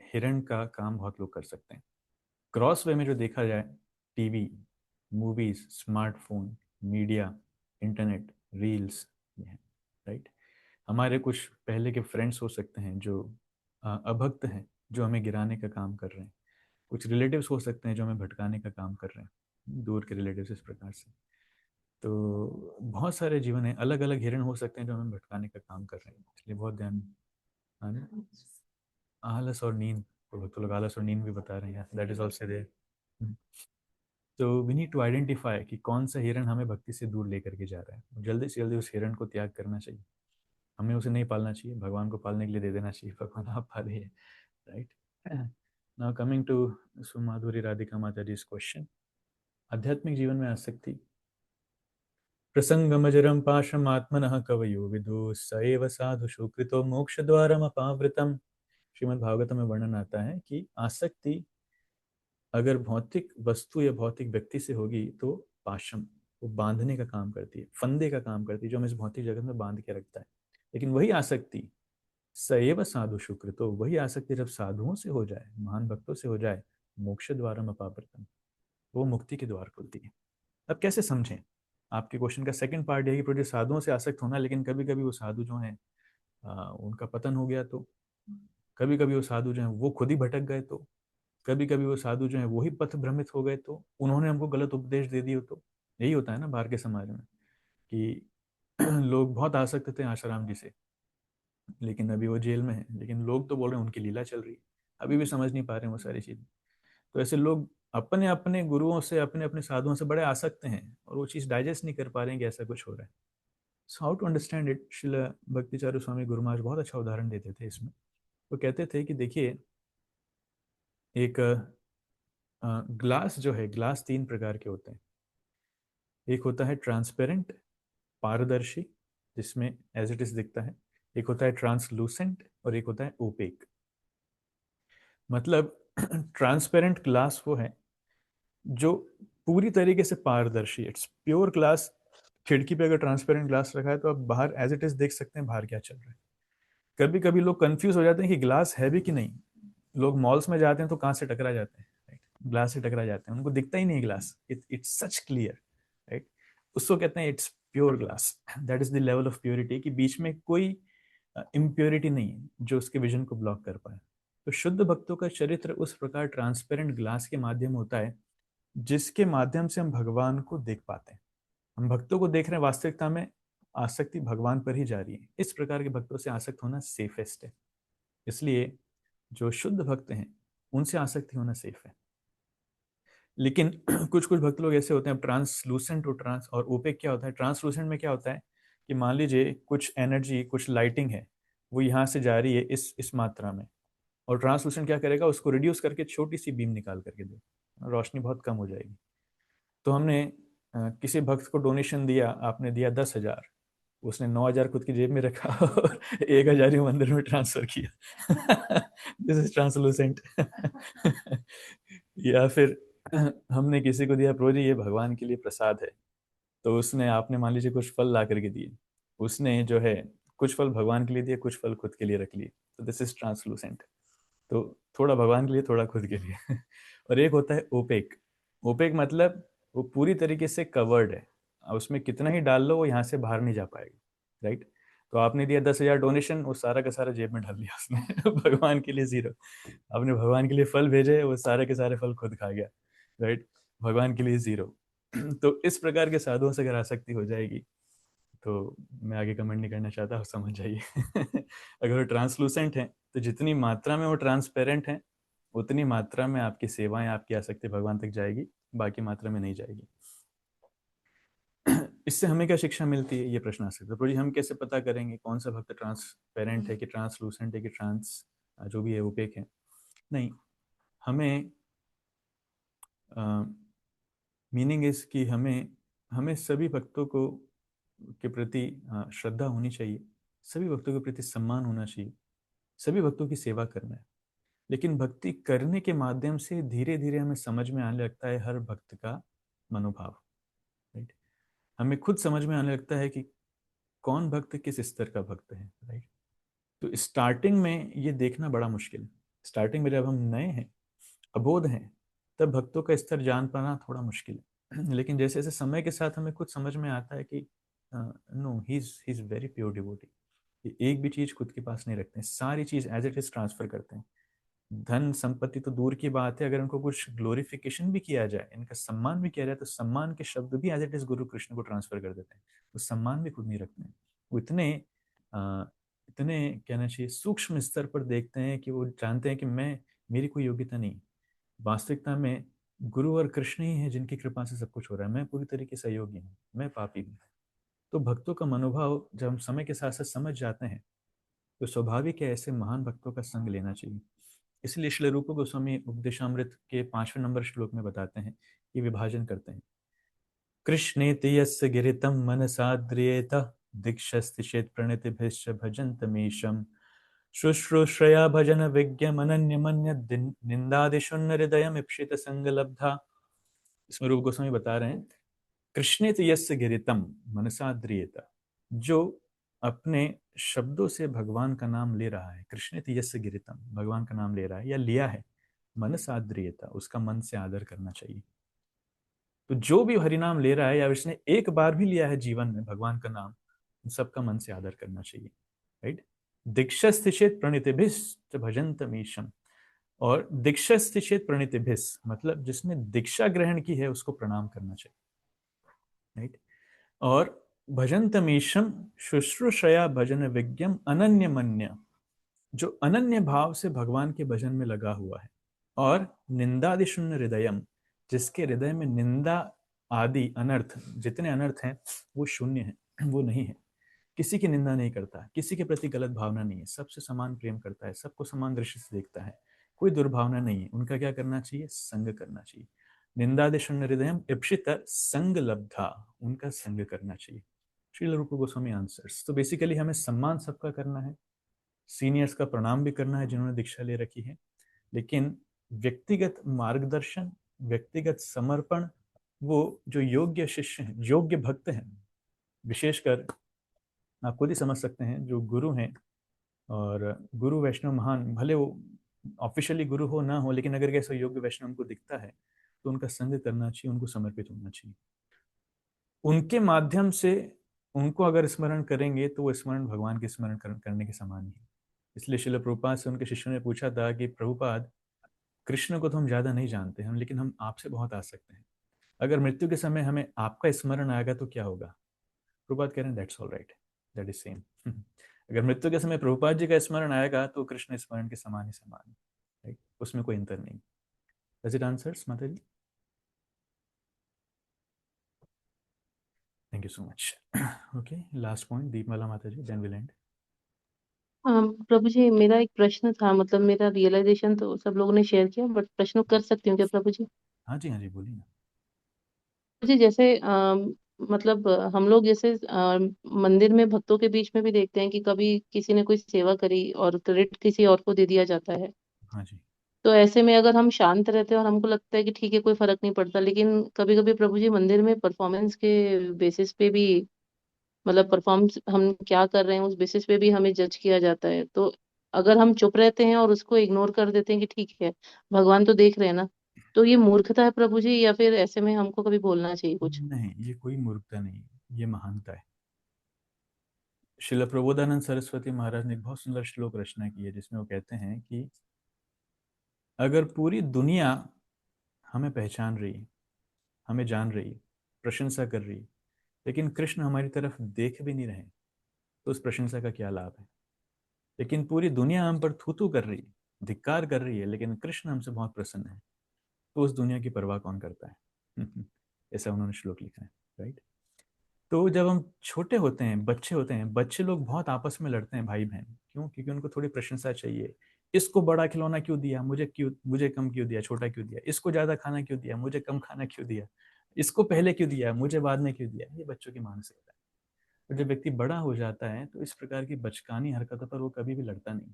[SPEAKER 1] हिरण का काम बहुत लोग कर सकते हैं। क्रॉस वे में जो देखा जाए, TV, movies, smartphone, media, internet, reels, right. हमारे कुछ पहले के फ्रेंड्स हो सकते हैं जो अभक्त हैं, जो हमें गिराने का काम कर रहे हैं। कुछ रिलेटिव्स हो सकते हैं जो हमें भटकाने का काम कर रहे हैं, दूर के रिलेटिव्स इस प्रकार से। तो बहुत सारे जीवन है, अलग अलग हिरण हो सकते हैं जो हमें भटकाने का काम कर रहे हैं, इसलिए बहुत ध्यान। आलस और नींद, तो लोग आलस और नींद भी बता रहे हैं, दैट इज ऑल्सो देयर। तो वी नीड टू आइडेंटिफाई कि कौन सा हिरण हमें भक्ति से दूर लेकर के जा रहा है। जल्दी से जल्दी उस हिरण को त्याग करना चाहिए। हमें उसे नहीं पालना चाहिए, भगवान को पालने के लिए दे देना चाहिए, भगवान आप पालिए, right. Now coming to Sumadhuri Radhika Mata ji question. आध्यात्मिक जीवन में आसक्ति प्रसंगमजरं पाशम आत्मनः कवयो विदु स एव साधुषु कृतो मोक्ष द्वारम अपावृतम। श्रीमद् भागवत में वर्णन आता है कि आसक्ति अगर भौतिक वस्तु या भौतिक व्यक्ति से होगी तो पाशम, वो बांधने का काम करती है, फंदे का काम करती है, जो हमें इस भौतिक जगत में बांध के रखता है। लेकिन वही आसक्ति सएव साधुषु कृतो, वही आसक्ति जब साधुओं से हो जाए, महान भक्तों से हो जाए, मोक्ष द्वारम अपावृतम, वो मुक्ति के द्वार खुलती है। अब कैसे समझें? आपके क्वेश्चन का सेकंड पार्ट है कि प्रभु जी साधुओं से आसक्त होना, लेकिन कभी कभी वो साधु जो हैं उनका पतन हो गया तो, कभी कभी वो साधु जो हैं वो खुद ही भटक गए तो, कभी कभी वो साधु जो हैं वो ही पथ भ्रमित हो गए तो, उन्होंने हमको गलत उपदेश दे दिए तो। यही होता है ना बाहर के समाज में कि लोग बहुत आसक्त थे आशाराम जी से, लेकिन अभी वो जेल में है, लेकिन लोग तो बोल रहे हैं उनकी लीला चल रही है, अभी भी समझ नहीं पा रहे हैं वो सारी चीजें। तो ऐसे लोग अपने अपने गुरुओं से, अपने अपने साधुओं से बड़े आसक्त हैं और वो चीज़ डाइजेस्ट नहीं कर पा रहे हैं कि ऐसा कुछ हो रहा है। So how to understand it, Srila Bhakti Charu स्वामी गुरु महाराज बहुत अच्छा उदाहरण देते थे इसमें। वो कहते थे कि देखिए, एक ग्लास जो है, ग्लास तीन प्रकार के होते हैं। एक होता है ट्रांसपेरेंट, पारदर्शी, जिसमें एज इट इज दिखता है। एक होता है ट्रांसलूसेंट और एक होता है ओपेक। मतलब ट्रांसपेरेंट ग्लास वो है जो पूरी तरीके से पारदर्शी, इट्स प्योर ग्लास। खिड़की पे अगर ट्रांसपेरेंट ग्लास रखा है तो आप बाहर एज इट इज देख सकते हैं बाहर क्या चल रहा है। कभी कभी लोग कंफ्यूज हो जाते हैं कि ग्लास है भी कि नहीं। लोग मॉल्स में जाते हैं तो कहाँ से टकरा जाते हैं, राइट, ग्लास से टकरा जाते हैं, उनको दिखता ही नहीं glass, it's such clear, right. उसको कहते हैं it's pure glass. That is the level of purity कि बीच में कोई इम्प्योरिटी नहीं है जो उसके विजन को ब्लॉक कर पाए। तो शुद्ध भक्तों का चरित्र उस प्रकार ट्रांसपेरेंट ग्लास के माध्यम होता है जिसके माध्यम से हम भगवान को देख पाते हैं। हम भक्तों को देख रहे हैं, वास्तविकता में आसक्ति भगवान पर ही जा रही है। इस प्रकार के भक्तों से आसक्त होना सेफेस्ट है। इसलिए जो शुद्ध भक्त हैं उनसे आसक्ति होना सेफ है। लेकिन कुछ कुछ भक्त लोग ऐसे होते हैं, ट्रांसलूसेंट और ओपेक क्या होता है? ट्रांसलूसेंट में क्या होता है कि मान लीजिए कुछ एनर्जी, कुछ लाइटिंग है, वो यहाँ से जा रही है इस मात्रा में, और ट्रांसलूसेंट क्या करेगा, उसको रिड्यूस करके छोटी सी बीम निकाल करके दे, रोशनी बहुत कम हो जाएगी। तो हमने किसी भक्त को डोनेशन दिया, आपने दिया 10,000, उसने 9,000 खुद की जेब में रखा और 1,000 ही मंदिर में ट्रांसफर किया। This is translucent. या फिर हमने किसी को दिया, प्रभु जी ये भगवान के लिए प्रसाद है, तो उसने, आपने मान लीजिए कुछ फल ला करके दिए, उसने जो है कुछ फल भगवान के लिए दिए, कुछ फल खुद के लिए रख लिए, तो दिस इज ट्रांसलूसेंट। तो थोड़ा भगवान के लिए, थोड़ा खुद के लिए। और एक होता है ओपेक। ओपेक मतलब वो पूरी तरीके से कवर्ड है, उसमें कितना ही डाल लो वो यहाँ से बाहर नहीं जा पाएगा, राइट। तो आपने दिया 10,000 डोनेशन, वो सारा का सारा जेब में डाल दिया उसने। भगवान के लिए 0। आपने भगवान के लिए फल भेजे, वो सारे के सारे फल खुद खा गया, राइट। भगवान के लिए 0। तो इस प्रकार के साधुओं से अगर आसक्ति हो जाएगी तो मैं आगे कमेंट नहीं करना चाहता, आप समझ जाइए। अगर वो ट्रांसलूसेंट है तो जितनी मात्रा में वो ट्रांसपेरेंट है उतनी मात्रा में आपकी सेवाएं, आपकी आसक्ति भगवान तक जाएगी, बाकी मात्रा में नहीं जाएगी। इससे हमें क्या शिक्षा मिलती है, ये प्रश्न आ सकता है, प्रभु जी हम कैसे पता करेंगे कौन सा भक्त ट्रांसपेरेंट है कि ट्रांसलूसेंट है कि ट्रांस जो भी है ओपेक है? नहीं, हमें मीनिंग इज कि हमें सभी भक्तों को के प्रति श्रद्धा होनी चाहिए, सभी भक्तों के प्रति सम्मान होना चाहिए, सभी भक्तों की सेवा करना है। लेकिन भक्ति करने के माध्यम से धीरे धीरे हमें समझ में आने लगता है हर भक्त का मनोभाव, राइट। हमें खुद समझ में आने लगता है कि कौन भक्त किस स्तर का भक्त है, राइट। तो स्टार्टिंग में ये देखना बड़ा मुश्किल है। स्टार्टिंग में जब हम नए हैं, अबोध हैं, तब भक्तों का स्तर जान पाना थोड़ा मुश्किल है। लेकिन जैसे जैसे समय के साथ हमें खुद समझ में आता है कि no, he is very pure devotee. एक भी चीज खुद के पास नहीं रखते हैं, सारी चीज एज इट इज ट्रांसफर करते हैं। धन संपत्ति तो दूर की बात है, अगर इनको कुछ ग्लोरिफिकेशन भी किया जाए, इनका सम्मान भी किया जाए, तो सम्मान के शब्द भी एज इट इज गुरु कृष्ण को ट्रांसफर कर देते हैं। वो सम्मान भी खुद नहीं रखते हैं। वो इतने कहना चाहिए सूक्ष्म स्तर पर देखते हैं कि वो जानते हैं कि मेरी कोई योग्यता नहीं। वास्तविकता में गुरु और कृष्ण ही है जिनकी कृपा से सब कुछ हो रहा है, मैं पूरी तरीके से अयोग्य हूँ, मैं पापी हूँ। तो भक्तों का मनोभाव जब हम समय के साथ साथ समझ जाते हैं तो स्वाभाविक है ऐसे महान भक्तों का संग लेना चाहिए। इसलिए श्री रूप गोस्वामी उपदेशामृत के 5वें नंबर श्लोक में बताते हैं, ये विभाजन करते हैं। कृष्णेति यस्य गिरितं मनसाद्रियेत दीक्षस्तिशेत प्रणतिभिश्च भजन्तमीशम् शुश्रूषया भजन विज्ञमनन्यमन्य निंदादिशून्य हृदयमीप्सित संगलब्धा। इसमें रूप गोस्वामी बता रहे हैं, कृष्णेत यस्य गिरितम मनसाद्रियेत, जो अपने शब्दों से भगवान का नाम ले रहा है, कृष्णेत यस्य गिरितम, भगवान का नाम ले रहा है या लिया है, मनसाद्रियता, उसका मन से आदर करना चाहिए। तो जो भी हरिनाम ले रहा है या उसने एक बार भी लिया है जीवन में भगवान का नाम, उन सबका मन से आदर करना चाहिए, राइट। दीक्षास्थिचेत प्रणितिभिश्च भजन्तमीशम, और दीक्षास्थिचेत प्रणितिभिस मतलब जिसने दीक्षा ग्रहण की है उसको प्रणाम करना चाहिए, राइट। और भजन्तमीशम शुश्रूषया भजन विज्ञम अनन्य मन्य, जो अनन्य भाव से भगवान के भजन में लगा हुआ है, और निंदादि शून्य हृदयम, जिसके हृदय में निंदा आदि अनर्थ, जितने अनर्थ हैं वो शून्य है, वो नहीं है, किसी की निंदा नहीं करता, किसी के प्रति गलत भावना नहीं है, सबसे समान प्रेम करता है, सबको समान दृष्टि से देखता है, कोई दुर्भावना नहीं है। उनका क्या करना चाहिए? संग करना चाहिए। निंदादि शून्य हृदयम इप्सित संग लब्धा, उनका संग करना चाहिए। श्रील रूप गोस्वामी आंसर्स। तो बेसिकली हमें सम्मान सबका करना है, सीनियर्स का प्रणाम भी करना है जिन्होंने दीक्षा ले रखी है, लेकिन व्यक्तिगत मार्गदर्शन, व्यक्तिगत समर्पण, वो जो योग्य शिष्य हैं, योग्य भक्त हैं, विशेषकर आप खुद ही समझ सकते हैं जो गुरु हैं, और गुरु वैष्णव महान, भले वो ऑफिशियली गुरु हो ना हो, लेकिन अगर कैसा योग्य वैष्णव हमको दिखता है तो उनका संग करना चाहिए, उनको समर्पित होना चाहिए। उनके माध्यम से उनको अगर स्मरण करेंगे तो वो स्मरण भगवान के स्मरण करने के समान ही है। इसलिए श्रील प्रभुपाद से उनके शिष्यों ने पूछा था कि प्रभुपाद, कृष्ण को तो हम ज्यादा नहीं जानते हैं, लेकिन हम आपसे बहुत आ सकते हैं, अगर मृत्यु के समय हमें आपका स्मरण आएगा तो क्या होगा? प्रभुपाद कह रहे हैं that's all right, that is same. अगर मृत्यु के समय प्रभुपाद जी का स्मरण आएगा तो कृष्ण स्मरण के समान ही समान है, राइट, उसमें कोई अंतर नहीं। Does it answers Mata ji? Thank you so much. Okay, last point Deepmala Mata ji, then will end.
[SPEAKER 2] Prabhu ji, मेरा एक प्रश्न था, मतलब मेरा रियलाइजेशन तो सब लोगों ने शेयर किया, बट प्रश्न कर सकती हूँ क्या प्रभु जी?
[SPEAKER 1] हाँ जी, हाँ जी, बोलिए ना।
[SPEAKER 2] जी, जैसे मतलब हम लोग जैसे मंदिर में भक्तों के बीच में भी देखते हैं कि कभी किसी ने कोई सेवा करी और क्रेडिट किसी और को दे दिया जाता है।
[SPEAKER 1] हाँ जी।
[SPEAKER 2] तो ऐसे में अगर हम शांत रहते हैं और हमको लगता है कि ठीक है कोई फर्क नहीं पड़ता, लेकिन कभी कभी प्रभु जी मंदिर में परफॉर्मेंस के बेसिस पे भी, मतलब परफॉर्मेंस हम क्या कर रहे हैं उस बेसिस पे भी हमें जज किया जाता है। तो अगर हम चुप रहते हैं और उसको इग्नोर कर देते हैं कि ठीक है भगवान तो देख रहे हैं ना, तो ये मूर्खता है प्रभु जी, या फिर ऐसे में हमको कभी बोलना चाहिए कुछ?
[SPEAKER 1] नहीं, ये कोई मूर्खता नहीं, ये महानता है। श्रील प्रबोधानंद सरस्वती महाराज ने एक बहुत सुंदर श्लोक रचना की है जिसमें वो कहते हैं कि अगर पूरी दुनिया हमें पहचान रही है, हमें जान रही है, प्रशंसा कर रही है, लेकिन कृष्ण हमारी तरफ देख भी नहीं रहे, तो उस प्रशंसा का क्या लाभ है? लेकिन पूरी दुनिया हम पर थू थू कर रही है, धिक्कार कर रही है, लेकिन कृष्ण हमसे बहुत प्रसन्न है, तो उस दुनिया की परवाह कौन करता है? ऐसा उन्होंने श्लोक लिखा है, राइट। तो जब हम छोटे होते हैं, बच्चे होते हैं, बच्चे लोग बहुत आपस में लड़ते हैं, भाई बहन, क्यों? क्योंकि उनको थोड़ी प्रशंसा चाहिए। इसको बड़ा खिलौना क्यों दिया, मुझे कम क्यों दिया, छोटा क्यों दिया? इसको ज्यादा खाना क्यों दिया, मुझे कम खाना क्यों दिया? इसको पहले क्यों दिया, मुझे बाद में क्यों दिया? ये बच्चों की मानसिकता है। तो जब व्यक्ति बड़ा हो जाता है तो इस प्रकार की बचकानी हरकतों पर वो कभी भी लड़ता नहीं,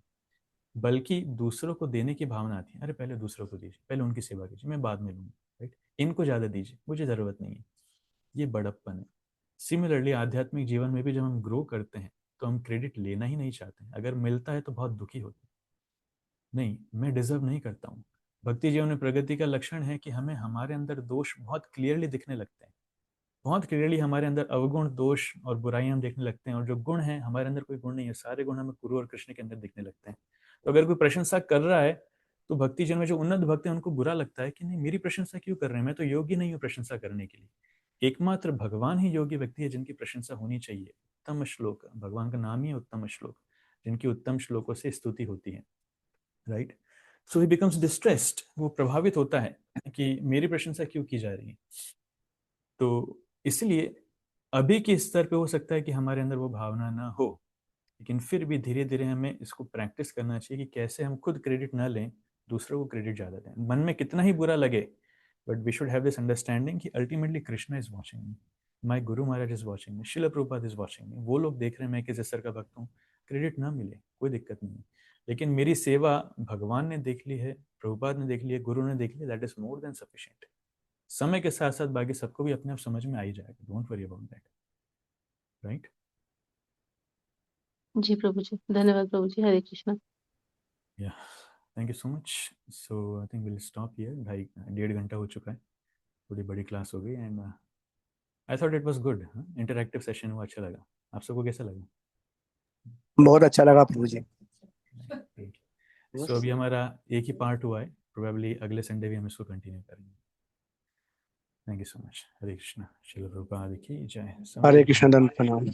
[SPEAKER 1] बल्कि दूसरों को देने की भावना आती है। अरे पहले दूसरों को दीजिए, पहले उनकी सेवा कीजिए, मैं बाद में लूंगा, राइट। इनको ज्यादा दीजिए, मुझे जरूरत नहीं है। ये बड़प्पन है। सिमिलरली आध्यात्मिक जीवन में भी जब हम ग्रो करते हैं तो हम क्रेडिट लेना ही नहीं चाहते हैं, अगर मिलता है तो बहुत दुखी होते हैं, नहीं मैं डिजर्व नहीं करता हूँ। भक्ति जीवन में प्रगति का लक्षण है कि हमें हमारे अंदर दोष बहुत क्लियरली दिखने लगते हैं, बहुत क्लियरली हमारे अंदर अवगुण, दोष और बुराइयां हम देखने लगते हैं, और जो गुण है हमारे अंदर कोई गुण नहीं है, सारे गुण हमें गुरु और कृष्ण के अंदर दिखने लगते हैं। तो अगर कोई प्रशंसा कर रहा है तो भक्ति जन में जो उन्नत भक्त है उनको बुरा लगता है कि नहीं मेरी प्रशंसा क्यों कर रहे हैं, मैं तो योग्य नहीं हूँ प्रशंसा करने के लिए। एकमात्र भगवान ही योग्य व्यक्ति है जिनकी प्रशंसा होनी चाहिए। उत्तम श्लोक, भगवान का नाम ही उत्तम श्लोक, जिनकी उत्तम श्लोकों से स्तुति होती है, राइट। सो ही बिकम्स डिस्ट्रेस्ड, वो प्रभावित होता है कि मेरी प्रशंसा क्यों की जा रही है। तो इसलिए अभी के स्तर पे हो सकता है कि हमारे अंदर वो भावना ना हो, लेकिन फिर भी धीरे धीरे हमें इसको प्रैक्टिस करना चाहिए कि कैसे हम खुद क्रेडिट ना लें, दूसरों को क्रेडिट ज़्यादा दें। मन में कितना ही बुरा लगे, but we should have this understanding कि ultimately Krishna is watching me, my guru maharaj is watching me, Srila Prabhupada is watching me, वो लोग देख रहे हैं मैं किस स्तर का भक्त हूँ। क्रेडिट ना मिले कोई दिक्कत नहीं है, लेकिन मेरी सेवा भगवान ने देख ली है, प्रभुपाद ने देख ली है, गुरु ने देख लिया, that is more than sufficient. समय के साथ साथ बाकी सबको भी अपने आप समझ में आ ही जाएगा, don't worry about that, right.
[SPEAKER 2] जी प्रभु जी, धन्यवाद Prabhu ji, Hare Krishna.
[SPEAKER 1] Yeah thank you so much. So I think will stop here, 1.5 घंटा हो चुका है। थोड़ी बड़ी क्लास हो गई and I thought it was good. Interactive session हुआ, अच्छा लगा। आप सबको कैसा लगा?
[SPEAKER 16] बहुत अच्छा लगा प्रभु जी।
[SPEAKER 1] सो अभी हमारा एक ही पार्ट हुआ है, प्रोबेबली अगले संडे भी हम इसको कंटिन्यू करेंगे। Thank you so much. Hare Krishna. Srila Prabhupada की जय।
[SPEAKER 16] हरे कृष्ण, दंड प्रणाम।